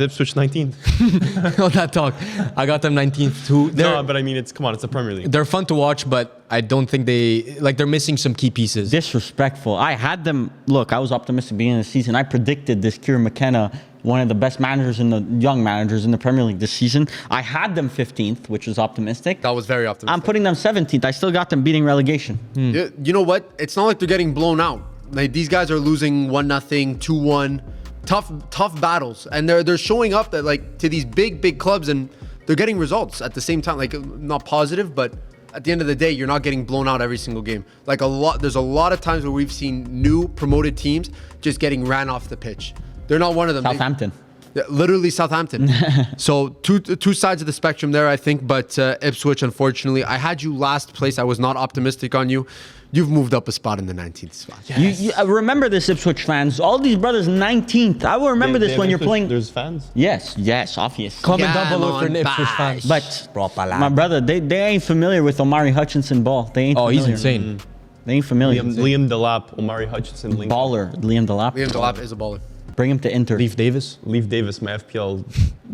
Ipswich 19th. All that talk. I got them 19th too. No, but I mean, it's a Premier League. They're fun to watch, but I don't think they're missing some key pieces. Disrespectful. I had them. Look, I was optimistic beginning of the season. I predicted this Kieran McKenna one of the best managers in the young managers in the Premier League this season. I had them 15th, which was optimistic. That was very optimistic. I'm putting them 17th. I still got them beating relegation. You know what? It's not like they're getting blown out. Like these guys are losing 1-0, 2-1. Tough battles, and they're showing up that like to these big clubs, and they're getting results at the same time. Like not positive, but at the end of the day, you're not getting blown out every single game. Like there's a lot of times where we've seen new promoted teams just getting ran off the pitch. They're not one of them. Southampton. Literally Southampton. So two sides of the spectrum there, I think. But Ipswich, unfortunately, I had you last place. I was not optimistic on you. You've moved up a spot in the 19th spot. Yes. You remember this, Ipswich fans. All these brothers 19th. I will remember this when you're playing. There's fans. Yes, obvious. Comment down below if you're an Ipswich fan. But my brother, they ain't familiar with Omari Hutchinson ball. They ain't. Oh, familiar. he's insane. They ain't familiar. Liam Delap, Omari Hutchinson, Lincoln. Baller, Liam Delap. Liam Delap is a baller. Bring him to Inter. Leaf Davis. Leaf Davis, my FPL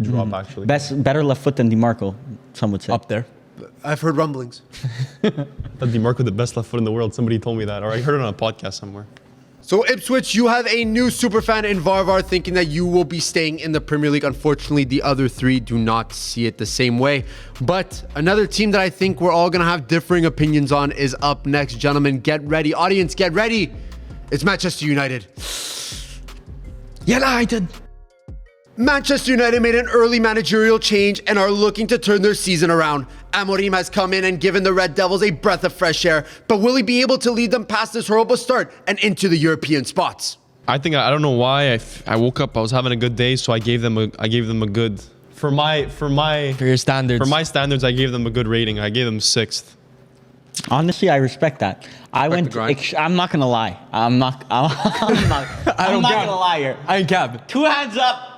drop actually. Better left foot than DiMarco, some would say. Up there. I've heard rumblings. That DiMarco the best left foot in the world. Somebody told me that, or I heard it on a podcast somewhere. So Ipswich, you have a new superfan in Varvar thinking that you will be staying in the Premier League. Unfortunately, the other three do not see it the same way. But another team that I think we're all going to have differing opinions on is up next. Gentlemen, get ready. Audience, get ready. It's Manchester United. United. Manchester United made an early managerial change and are looking to turn their season around. Amorim has come in and given the Red Devils a breath of fresh air, but will he be able to lead them past this horrible start and into the European spots? I think I don't know why I woke up. I was having a good day, so I gave them a good for your standards. For my standards, I gave them a good rating. I gave them 6th. Honestly, I respect that. I'm not gonna lie. I'm not gonna lie here. I ain't cab. 2 hands up.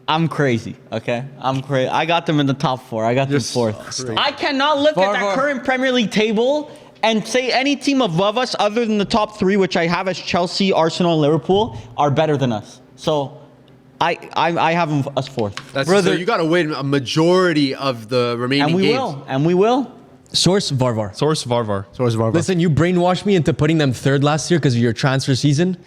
I'm crazy, okay? I'm crazy. I got them in the top 4. I got them 4th. I cannot look at that current Premier League table and say any team above us other than the top 3, which I have as Chelsea, Arsenal, and Liverpool, are better than us. So I have them as 4th. So you got to win a majority of the remaining games. And we will. Source Varvar. Source Varvar. Listen, you brainwashed me into putting them 3rd last year because of your transfer season.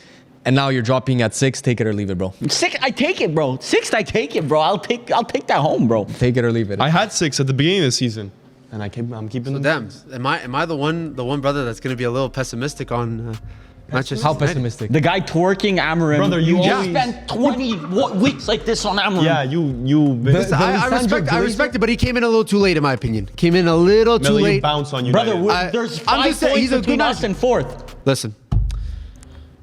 And now you're dropping at 6. Take it or leave it, bro. 6th, I take it, bro. 6th, I take it, bro. I'll take that home, bro. Take it or leave it. I had 6 at the beginning of the season, and I'm keeping them. Damn, am I the one brother that's gonna be a little pessimistic on Manchester? How United? pessimistic? The guy twerking Amorim. Brother, you always spent 20 weeks like this on Amorim. Yeah, you. I respect it, but he came in a little too late, in my opinion. Came in a little too Melly, late. you bounce on United. Brother, there's 5 just saying, points he's a between good us and 4th. Listen,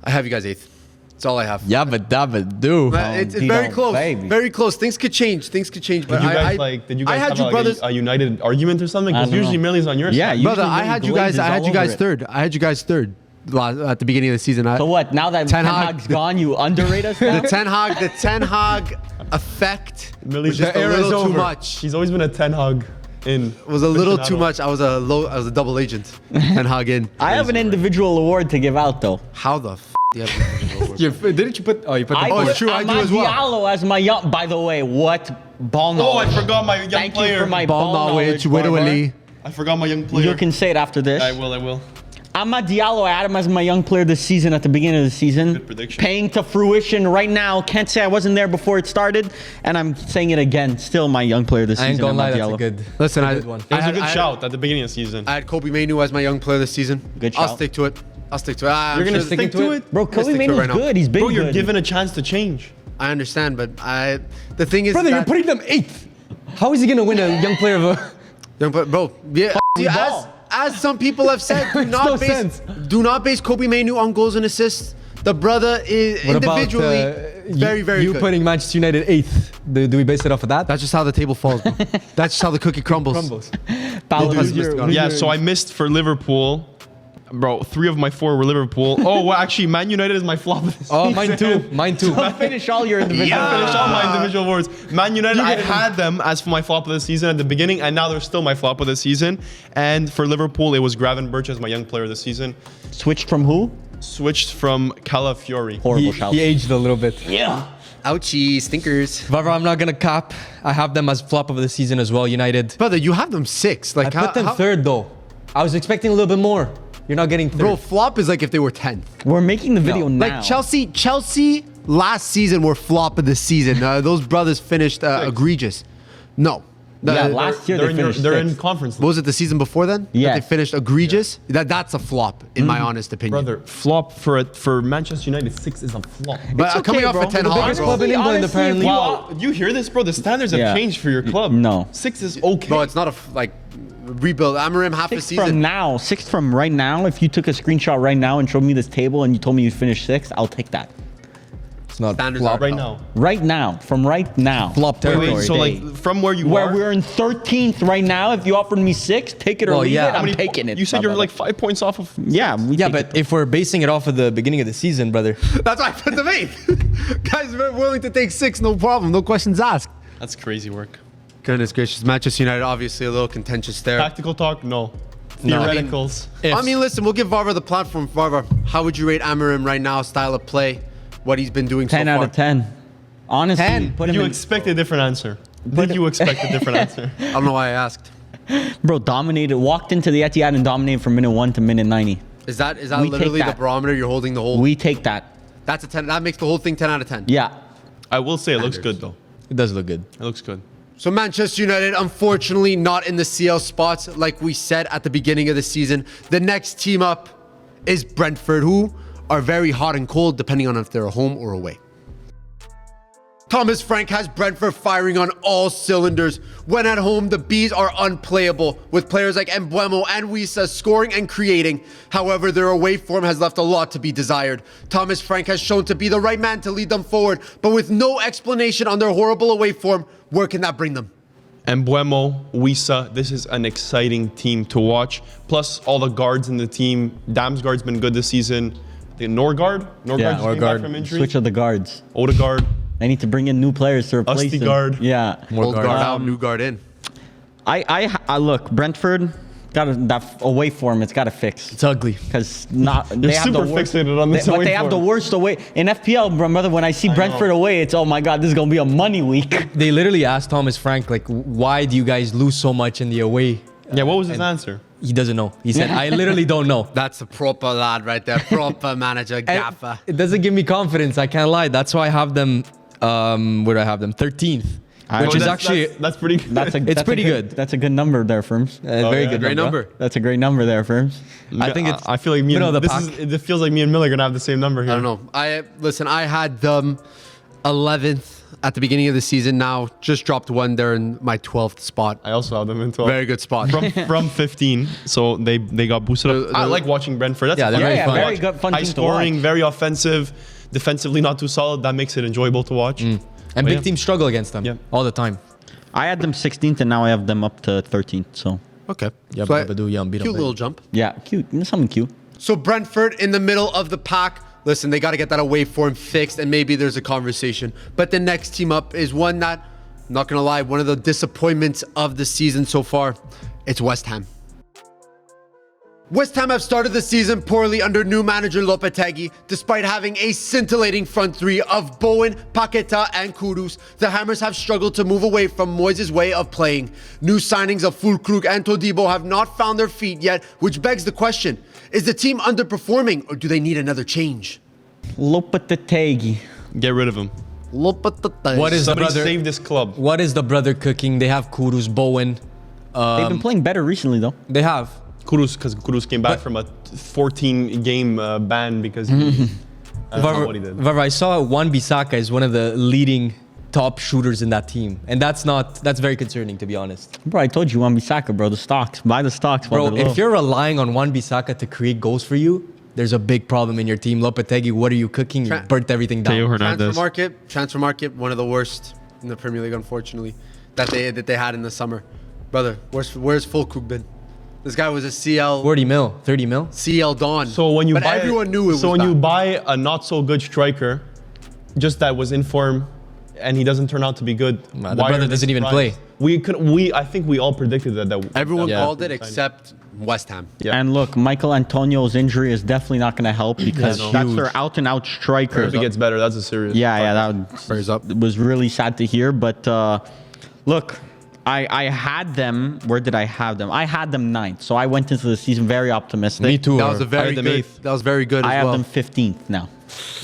I have you guys 8th. That's all I have. Yeah, but do. It's very close. Baby. Very close. Things could change. But Did you guys I had have you like brothers. a United argument or something? Because usually Melly's on your Yeah, side. usually Brother, I Melly had you guys. glazes I had all you guys over it. 3rd. I had you guys 3rd at the beginning of the season. So what? Now that Ten Ten Hag- Hag's gone, you underrate us now? The Ten Hag effect Melly's was just a era is little too over. much. He's always been a 10 hug in. It was a little too much. I was a double agent. Ten Hag in. I have an individual award to give out, though. How the f do you have Didn't you put? Oh, you put. I Oh, put it's true, I do Amad as well. Diallo as my young. By the way, what ball Oh, knowledge? I forgot my young Thank player. you for my ball knowledge? Barber. Widow I forgot my young player. You can say it after this. I will. Amad Diallo, I had him as my young player this season at the beginning of the season. Good prediction. Paying to fruition right now. Can't say I wasn't there before it started, and I'm saying it again. Still my young player this I ain't season. gonna lie, Amad that's a Diallo. good. Listen, good one. It was a good I- shout at the beginning of the season. I had Kobe Mainu as my young player this season. Good I'll shout. stick to it. You're gonna stick to it? Bro, I'm gonna Kobe stick to it Mainoo's right now. good. He's been Bro, you're good. given a chance to change. I understand, but the thing is, Brother, that you're putting them 8th. How is he gonna win a young player of a? bro, yeah. See, ball. as some people have said, no sense. do not base Kobe Mainu on goals and assists. The brother is What individually about very you good. putting Manchester United 8th? Do we base it off of that? That's just how the table falls, bro. That's just how the cookie crumbles. Paolo, Little pessimistic on it. Yeah, so I missed for Liverpool. Bro, 3 of my 4 were Liverpool. Oh, well, actually, Man United is my flop of this Oh, season. mine too. finish all your individual. Yeah, finish all my individual awards. Man United, I had them as for my flop of the season at the beginning, and now they're still my flop of the season. And for Liverpool, it was Gravenberch as my young player of the season. Switched from who? Switched from Calafiori. Horrible shout. He aged a little bit. Yeah. Ouchie, stinkers. However, I'm not gonna cap. I have them as flop of the season as well. United. Brother, you have them 6. Like, I put them 3rd though. I was expecting a little bit more. You're not getting 3rd. Bro, flop is like if they were 10th. We're making the video now. Like Chelsea last season were flop of the season. Those brothers finished egregious. No. Yeah, last year they finished they're in sixth. conference. What was it, the season before then? Yes. That they finished egregious? That's a flop, in my honest opinion. Brother, flop for Manchester United. 6 is a flop. But It's coming okay, off bro. of 10 The Hag, biggest bro. club in England, Honestly, apparently. Wow, you hear this, bro? The standards have Yeah. changed for your club. No. 6 is okay. Bro, it's not a rebuild. Amarim half a Sixth season. from now, sixth from right now. If you took a screenshot right now and showed me this table and you told me you finished sixth, I'll take that. It's not Standards flop. are right now. Right now, from right now. Flop territory. Wait, so like from where you Where are, we're in 13th right now, if you offered me sixth, take it or Well, leave yeah. it, How I'm many- taking it. You said Blah, you're blah, like 5 points off of. blah. Yeah, we Yeah, take but if we're basing it off of the beginning of the season, brother, That's why I put them 8th. Guys are willing to take 6, no problem. No questions asked. That's crazy work. Goodness gracious. Manchester United, obviously a little contentious there. Tactical talk, no. No. Theoreticals. I mean, listen, we'll give Varva the platform. Varva, how would you rate Amarim right now, style of play, what he's been doing 10 so out far? of 10. Honestly, 10? put Did him you in, expect a different answer? Did you expect a different answer? I don't know why I asked. bro, dominated, walked into the Etihad and dominated from minute 1 to minute 90. Is that We take literally the that. barometer you're holding the whole? We take that. That's a 10. That makes the whole thing 10 out of 10. Yeah. I will say it looks good though. it does look good. It looks good. So Manchester United, unfortunately, not in the CL spots like we said at the beginning of the season. The next team up is Brentford, who are very hot and cold depending on if they're home or away. Thomas Frank has Brentford firing on all cylinders. When at home, the Bees are unplayable, with players like Mbeumo and Wissa scoring and creating. However, their away form has left a lot to be desired. Thomas Frank has shown to be the right man to lead them forward, but with no explanation on their horrible away form, where can that bring them? Mbeumo, Wissa, this is an exciting team to watch. Plus all the guards in the team. Damsgaard's been good this season. The Norgard? Norgard Yeah, just came back from injury. Switch of the guards. Odegaard. I need to bring in new players to replace them. Østigard. Yeah. Old guard out, Um, new guard in. I look, Brentford got that away form. It's got to fix It's ugly. because not they have super the worst. fixated on this but away they have the form. worst away in FPL, brother. When I see Brentford away, it's oh my god, this is gonna be a money week. They literally asked Thomas Frank, like, why do you guys lose so much in the away? Yeah, what was his answer? He doesn't know. He said, I literally don't know. That's a proper lad right there. Proper manager, And gaffer. it doesn't give me confidence. I can't lie. That's why I have them. Where do I have them? 13th, which is actually that's pretty good. That's pretty good. That's a good number there, Firms. very yeah. good. Great number. That's a great number there, Firms. I think it's. I feel like me middle and of the this pack. is, it feels like me and Miller are gonna have the same number here. I don't know. I had them 11th at the beginning of the season. Now just dropped one. They're in my 12th spot. I also have them in 12. Very good spot. from 15, so they got boosted up. I like watching Brentford. That's Yeah, they're fun. very fun. very good, fun High team to scoring, watch. very offensive, defensively not too solid. That makes it enjoyable to watch. And But big yeah. teams struggle against them Yeah. all the time. I had them 16th, and now I have them up to 13th. So Okay. Yeah, So but yeah, beat 'em, cute baby. little jump. yeah, cute. Something cute. So Brentford in the middle of the pack. Listen, they got to get that away form fixed, and maybe there's a conversation. But the next team up is one that, I'm not gonna lie, one of the disappointments of the season so far. It's West Ham. West Ham have started the season poorly under new manager Lopetegui. Despite having a scintillating front three of Bowen, Paqueta, and Kudus, the Hammers have struggled to move away from Moyes' way of playing. New signings of Fulkrug and Todibo have not found their feet yet, which begs the question, is the team underperforming or do they need another change? Lopetegui. Get rid of him. Lopetegui. What is Somebody the brother? save this club. What is the brother cooking? They have Kudus, Bowen. They've been playing better recently, though. They have. Kudus, because Kudus came back from a 14-game ban because he, I don't know what he did. Varva, I saw Wan-Bissaka is one of the leading top shooters in that team, and that's very concerning, to be honest. Bro, I told you, Wan-Bissaka, bro. The stocks. Buy the stocks. while Bro, they're low. if you're relying on Wan-Bissaka to create goals for you, there's a big problem in your team. Lopetegui, what are you cooking? You Tra- burnt everything down. Transfer market, one of the worst in the Premier League, unfortunately, that they had in the summer. Brother, where's Fulkrug been? This guy was a CL 40 mil, 30 mil. CL Dawn. So when you but buy, everyone knew it was So when you bad. buy a not so good striker, just that was in form, and he doesn't turn out to be good. Nah, the why brother are they doesn't even surprised? play. I think we all predicted that. Everyone Yeah. called it except West Ham. Yeah. And look, Michael Antonio's injury is definitely not going to help because That's that's huge. their out-and-out striker. If it gets better, that's a serious. Yeah, that Prayers up. was really sad to hear. But look, I had them. Where did I have them? I had them 9th. So I went into the season very optimistic. Me too. That was a very them good. eighth. That was very good I as have well. them 15th now.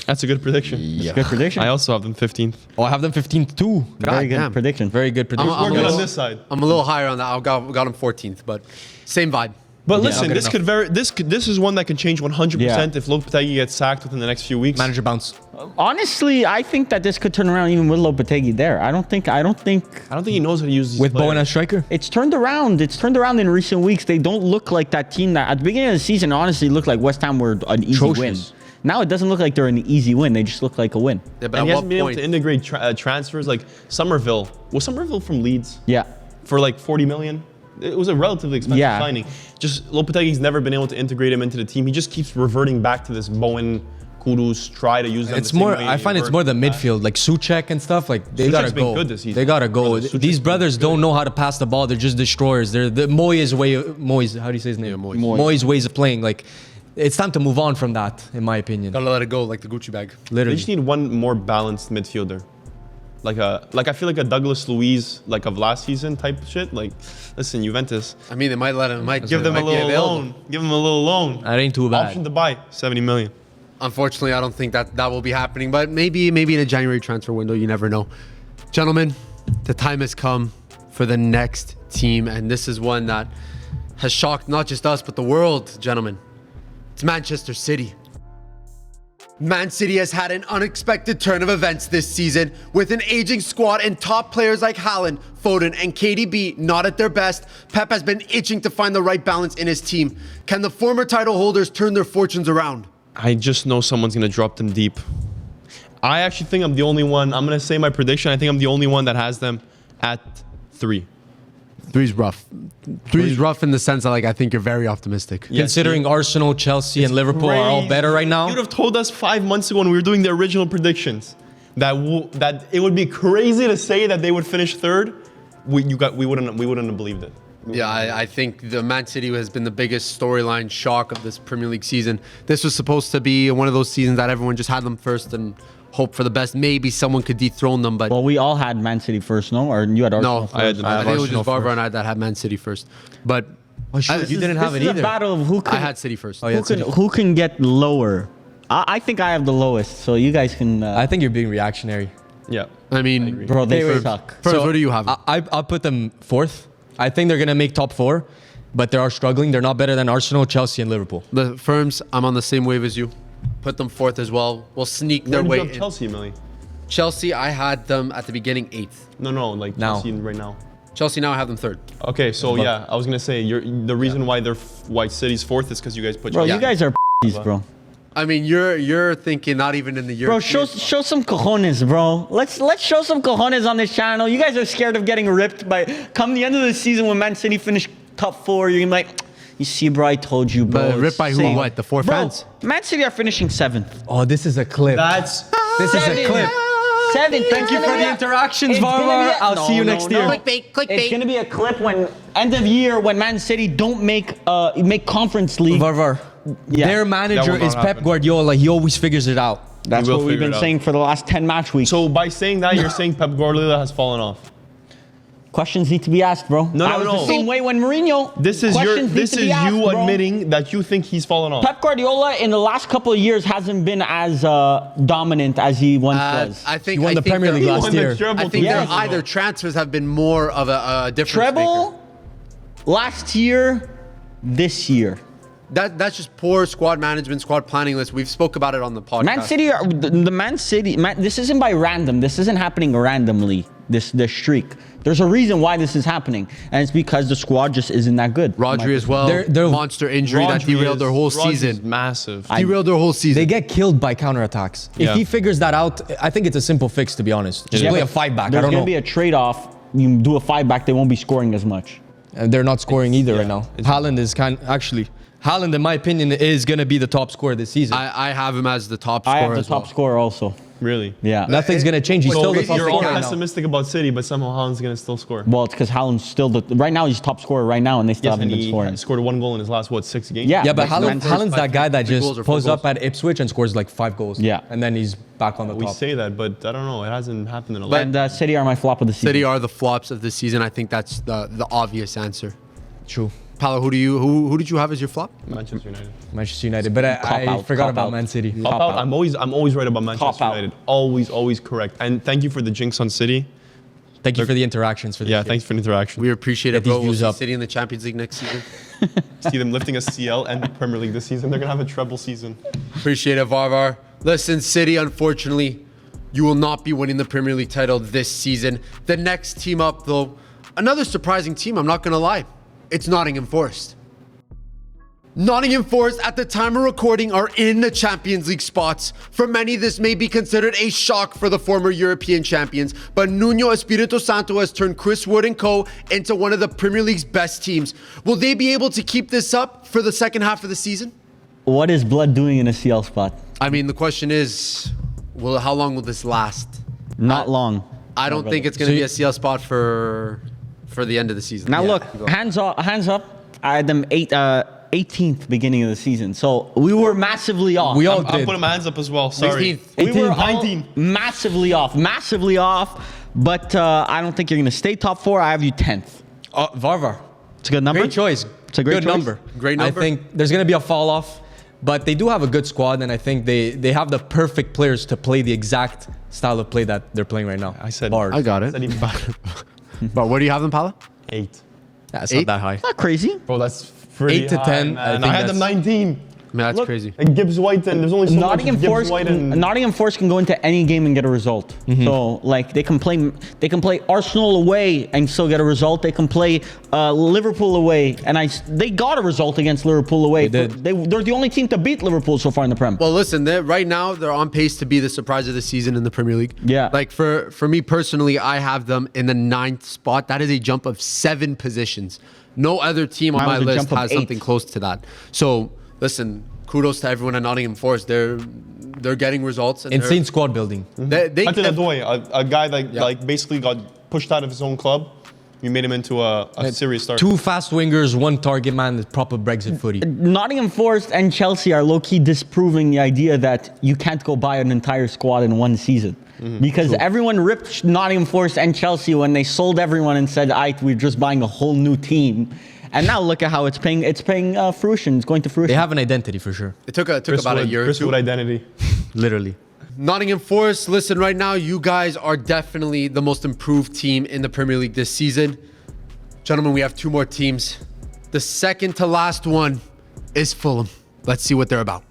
That's a good prediction. It's a good prediction. I also have them 15th. Oh, I have them 15th too. Very good damn. prediction. Very good prediction. We're good little- on this side. I'm a little higher on that. I got him 14th, but same vibe. But listen, good this enough. could very this is one that can change 100% Yeah. if Lopetegui gets sacked within the next few weeks. Manager bounce. Honestly, I think that this could turn around even with Lopetegui there. I don't think I don't think he knows how to use these With players. Bowen as striker. it's turned around. It's turned around in recent weeks. They don't look like that team that at the beginning of the season honestly looked like West Ham were an easy win. Atrocious. Now it doesn't look like they're an easy win. They just look like a win. Yeah, but And he at hasn't what been able point? to integrate transfers like Somerville. Was Somerville from Leeds Yeah. for like 40 million? It was a relatively expensive Yeah. signing. Just Lopetegui's never been able to integrate him into the team. He just keeps reverting back to this Bowen, Kudus, try to use them. It's the same more. way I he find it's worked more the in past. midfield, like Suchek and stuff. Like they Suchek's gotta been go. good this season. They gotta go. Brother, Suchek's These been brothers good. don't know how to pass the ball. They're just destroyers. They're the Moyes way. Moyes. How do you say his name? Moyes. Moyes ways of playing. Like it's time to move on from that, in my opinion. Gotta let it go like the Gucci bag. They Literally. just need one more balanced midfielder. Like I feel like a Douglas Luiz like of last season type shit. Like, listen, Juventus, I mean, they might let him. Might give them a might be little available. loan. Give them a little loan. That ain't too bad. Option to buy 70 million. Unfortunately, I don't think that will be happening. But maybe in a January transfer window, you never know. Gentlemen, the time has come for the next team, and this is one that has shocked not just us but the world. Gentlemen, it's Manchester City. Man City has had an unexpected turn of events this season with an aging squad and top players like Haaland, Foden, and KDB not at their best. Pep has been itching to find the right balance in his team. Can the former title holders turn their fortunes around? I just know someone's gonna drop them deep. I actually think I'm the only one. I'm gonna say my prediction. I think I'm the only one that has them at 3. Three's rough. Three's rough in the sense that, like, I think you're very optimistic. Yeah, Considering Arsenal, Chelsea, and Liverpool are all better right now. You'd have told us 5 months ago when we were doing the original predictions that it would be crazy to say that they would finish third. We wouldn't have believed it. Yeah, I think the Man City has been the biggest storyline shock of this Premier League season. This was supposed to be one of those seasons that everyone just had them first and hope for the best. Maybe someone could dethrone them, but Well, we all had Man City first, no? Or you had Arsenal no. first? I had them. I think it was Arsenal just Varva first. and I that had Man City first. But Oh, shit, you didn't have This it is either. a battle of who can, I had City first. Oh, yeah. who can get lower. I think I have the lowest, so you guys can. I think you're being reactionary. Yeah. I mean, Bro, they Wait, wait. suck. first, what do you have? I'll put them fourth. I think they're gonna make top 4, but they are struggling. They're not better than Arsenal, Chelsea, and Liverpool. The firms, I'm on the same wave as you. Put them fourth as well. We'll sneak Where their did you way have in. Chelsea, Millie? Chelsea, I had them at the beginning 8th. No, like Now. Chelsea right now. Chelsea now I have them 3rd. Okay, so yeah, I was gonna say the reason why why City's fourth is because you guys put Bro, Chelsea. you guys are bro. I mean, you're thinking not even in the year. Bro, show some cojones, bro. Let's show some cojones on this channel. You guys are scared of getting ripped by. Come the end of the season when Man City finish top 4, you're gonna be like, you see, bro, I told you, bro. But ripped by who? Same. What? The 4 Bro, fans? Man City are finishing 7th. Oh, this is a clip. That's This is a 7th. clip. 7th. Thank you for the interactions, Varvar. I'll see you next year. It's gonna be a clip when end of year when Man City don't make Conference League. Varvar. Yeah. Their That manager will not is Pep happen. Guardiola. He always figures it out. That's will what we've figure been it out. saying for the last 10 match weeks. so by saying that you're saying Pep Guardiola has fallen off. Questions need to be asked, bro. No, I no, was no. the same way when Mourinho. This is questions need this to is be asked, you bro. admitting that you think he's fallen off. Pep Guardiola in the last couple of years hasn't been as dominant as he once was. I think He won the Premier League He last won the year. treble I think two their years ago. either transfers have been more of a difference Treble maker. last year, this year. That's just poor squad management, squad planning list. We've spoke about it on the podcast. Man City, the Man City. This isn't by random. This isn't happening randomly. This streak. There's a reason why this is happening, and it's because the squad just isn't that good. Rodri as well. They're- monster injury that Rodri derailed their whole Rodri's season. massive. Derailed their whole season. They get killed by counterattacks. Yeah. If he figures that out, I think it's a simple fix, to be honest. Just Yeah, play a but 5-back. I There's don't gonna know. be a trade-off. You do a 5-back, they won't be scoring as much. And they're not scoring either right yeah, now. it's- Haaland is Haaland, in my opinion, is going to be the top scorer this season. I have him as the top scorer I have the as top well. scorer also. Really? Yeah. Nothing's going to change. He's So still the top you're all scorer right now. pessimistic about City, but somehow Haaland's gonna still score. Well, it's because Haaland's still right now he's top scorer right now, and they still Yes, haven't and been he scoring. scored 1 goal in his last 6 games. Yeah. Yeah, but That's Haaland's first that guy that 3 just goals or 4 pulls up goals. at Ipswich and scores like 5 goals. Yeah. And then he's back on the We top. say that, but I don't know. It hasn't happened in a lot. And City are my flop of the season. City are the flops of the season. I think that's the obvious answer. True. Paolo, who did you have as your flop? Manchester United. Manchester United, but I forgot about Man City. Cop out. I'm always right about Manchester Cop out. United. Always correct. And thank you for the jinx on City. Thank you for the interactions for this Yeah, year. thanks for the interaction. We appreciate it, Get these bro. We'll views see up. City in the Champions League next season. See them lifting a CL and Premier League this season. They're gonna have a treble season. Appreciate it, Varvar. Listen, City, unfortunately, you will not be winning the Premier League title this season. The next team up, though, another surprising team, I'm not going to lie. It's Nottingham Forest. Nottingham Forest, at the time of recording, are in the Champions League spots. For many, this may be considered a shock for the former European champions, but Nuno Espirito Santo has turned Chris Wood and co. into one of the Premier League's best teams. Will they be able to keep this up for the second half of the season? What is Blood doing in a CL spot? I mean, the question is, how long will this last? Not long. I don't think it's going to be a CL spot for the end of the season. Now look, hands up. I had them 18th beginning of the season, so we were massively off. We all I'm did. putting my hands up as well. Sorry. 16th. We were 18th, all 19. massively off. But I don't think you're gonna stay top 4. I have you 10th. Varvar. It's a good number. Great choice. It's a great good choice. number. Great number. I think there's going to be a fall off, but they do have a good squad, and I think they have the perfect players to play the exact style of play that they're playing right now. I said- Bars. I got it. Said even better. But where do you have them, Paolo? 8. That's 8? not that high. Not crazy. Bro, that's pretty 8 to high, 10, man. I think I had them that's- 19. Man, that's Look, crazy. And Gibbs White, and there's only so Nottingham much Gibbs Forest. White and Nottingham Forest can go into any game and get a result. So like they can play Arsenal away and still get a result. They can play Liverpool away, and they got a result against Liverpool away. They did. They're the only team to beat Liverpool so far in the Prem. Well, listen, right now they're on pace to be the surprise of the season in the Premier League. Yeah. Like for me personally, I have them in the 9th spot. That is a jump of 7 positions. No other team on Mine my was a list jump of has 8. something close to that. So listen, kudos to everyone at Nottingham Forest. They're getting results. And Insane squad building. They Hunter Adoy, a guy that like basically got pushed out of his own club. You made him into a serious star. 2 fast wingers, 1 target man, the proper Brexit footy. Nottingham Forest and Chelsea are low-key disproving the idea that you can't go buy an entire squad in one season. Because everyone ripped Nottingham Forest and Chelsea when they sold everyone and said, we're just buying a whole new team. And now look at how it's paying fruition. It's going to fruition. They have an identity for sure. It took about a year or Chris two. Wood identity. Literally. Nottingham Forest, listen, right now, you guys are definitely the most improved team in the Premier League this season. Gentlemen, we have 2 more teams. The second to last one is Fulham. Let's see what they're about.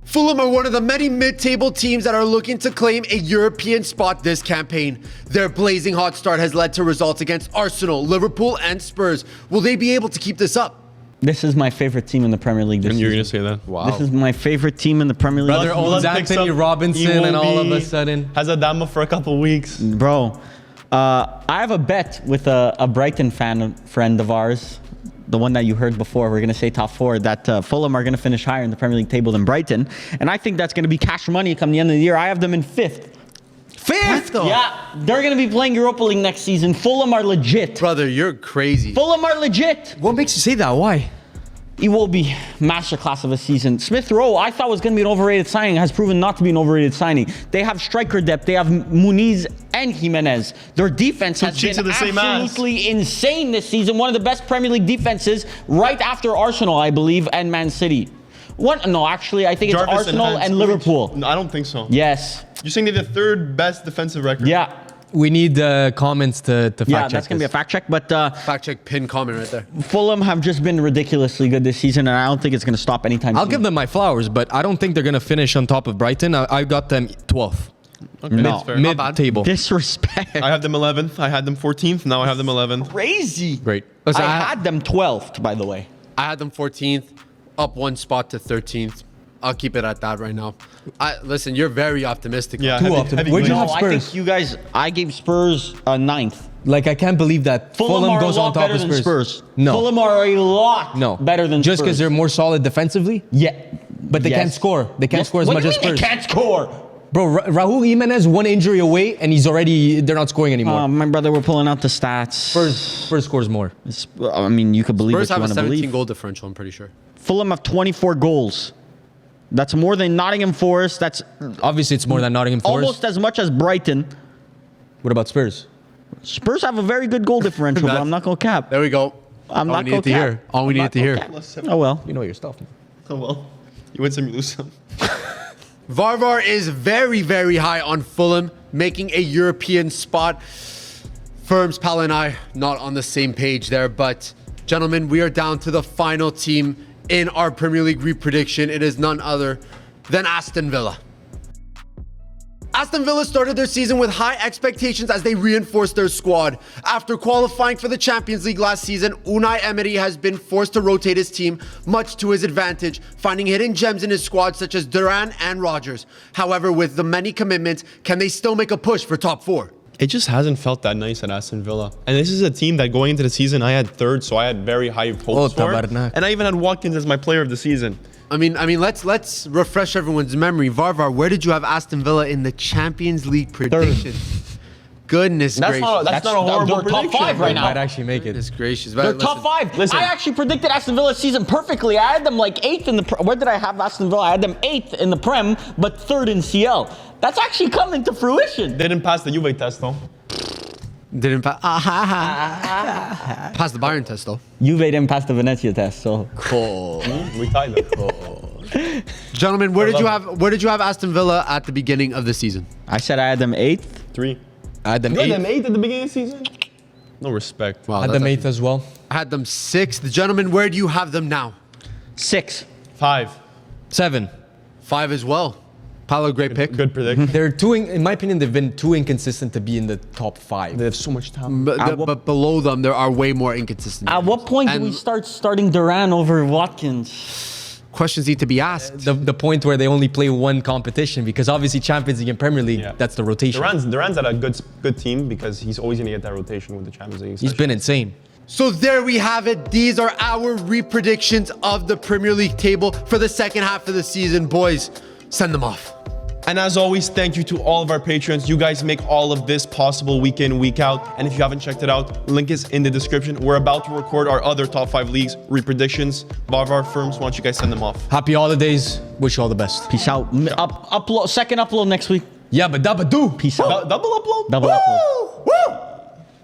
Fulham are one of the many mid-table teams that are looking to claim a European spot this campaign. Their blazing hot start has led to results against Arsenal, Liverpool, and Spurs. Will they be able to keep this up? This is my favorite team in the Premier League this And you're season. gonna say that? Wow. This is my favorite team in the Premier League. Brother owns Blood picks Anthony up Robinson, and all of a Iwobi, sudden. has Adama for a couple weeks. Bro, I have a bet with a Brighton friend of ours, the one that you heard before. We're going to say top 4, that Fulham are going to finish higher in the Premier League table than Brighton. And I think that's going to be cash money come the end of the year. I have them in 5th. 5th? Yeah, they're going to be playing Europa League next season. Fulham are legit. Brother, you're crazy. Fulham are legit. What makes you say that? Why? Iwobi, masterclass of a season. Smith Rowe, I thought was going to be an overrated signing, has proven not to be an overrated signing. They have striker depth. They have Muniz and Jimenez. Their defense has cheeks been of the same ass. absolutely insane this season. One of the best Premier League defenses right after Arsenal, I believe, and Man City. No, actually, I think it's Jarvis Arsenal Hans- and Liverpool. No, I don't think so. Yes. You're saying they're the 3rd best defensive record? Yeah. We need comments to fact Yeah, check that's going to be a this. fact check. But Fact check pin comment right there. Fulham have just been ridiculously good this season, and I don't think it's going to stop anytime I'll soon. give them my flowers, but I don't think they're going to finish on top of Brighton. I got them 12th. Okay, No. that's fair. Not bad. Mid-table. Disrespect. I have them 11th. I had them 14th. Now I have them 11th. Crazy. Great. Listen, I had them 12th, by the way. I had them 14th, up 1 spot to 13th. I'll keep it at that right now. Listen, you're very optimistic. Yeah, Too heavy- optimistic. heavy Where'd you green. have I Spurs? think you guys, I gave Spurs a 9th. Like, I can't believe that Fulham are goes a on lot top better of than Spurs. Spurs. No. Fulham are a lot No. better than Just Spurs. because they're more solid defensively? Yeah. But they can't score. They can't score as What much do as you mean Spurs. they can't score? Bro, Raúl Jimenez, 1 injury away, and they're not scoring anymore. My brother, we're pulling out the stats. Spurs scores more. I mean, you could believe Spurs what you have a want to 17 believe. goal differential, I'm pretty sure. Fulham have 24 goals. That's more than Nottingham Forest. That's Obviously, it's more than Nottingham Forest. almost as much as Brighton. What about Spurs? Spurs have a very good goal differential, but That's- I'm not going to cap. There we go. I'm All not we needed to coquette. hear. All we needed to hear. Oh well. You know your stuff. Oh well. You win some, you lose some. Varvar is very, very high on Fulham, making a European spot. Firms, Pal, and I not on the same page there, but gentlemen, we are down to the final team in our Premier League reprediction. It is none other than Aston Villa. Aston Villa started their season with high expectations as they reinforced their squad. After qualifying for the Champions League last season, Unai Emery has been forced to rotate his team, much to his advantage, finding hidden gems in his squad such as Duran and Rodgers. However, with the many commitments, can they still make a push for top 4? It just hasn't felt that nice at Aston Villa. And this is a team that going into the season, I had third, so I had very high hopes for. Tabarnak. And I even had Watkins as my player of the season. I mean, let's refresh everyone's memory. Varvar, where did you have Aston Villa in the Champions League predictions? Goodness gracious. That's not a horrible they're top prediction. 5 right They now. might actually make it. Goodness gracious. They're Listen, top 5. listen. I actually predicted Aston Villa's season perfectly. I had them like 8th in the... Where did I have Aston Villa? I had them 8th in the Prem, but 3rd in CL. That's actually coming to fruition. They didn't pass the Juve test though. Didn't pass the Bayern test though. Juve didn't pass the Venezia test, so... We tied them. Gentlemen, where did you have Aston Villa at the beginning of the season? I said I had them 8th. 3. I had them You had 8th. them 8 at the beginning of the season? No respect. Wow, I had them 8th as well. I had them 6th. Gentlemen, where do you have them now? 6. 5. 7. 5 as well. Paolo, great pick. Good prediction. They're in my opinion, they've been too inconsistent to be in the top 5. They have so much talent. But below them, there are way more inconsistent. At what point do And we start starting Duran over Watkins? questions need to be asked? The point where they only play one competition, because obviously Champions League and Premier League, Yeah. that's the rotation. Duran's at a good team because he's always going to get that rotation with the Champions League. He's been insane. So there we have it. These are our repredictions of the Premier League table for the second half of the season. Boys, send them off. And as always, thank you to all of our patrons. You guys make all of this possible week in, week out. And if you haven't checked it out, link is in the description. We're about to record our other top 5 leagues repredictions. Varvar, Firms, why don't you guys send them off? Happy holidays. Wish you all the best. Peace out. Second upload next week. Yeah, but dabba do. Peace out. Double upload? Double upload. Woo!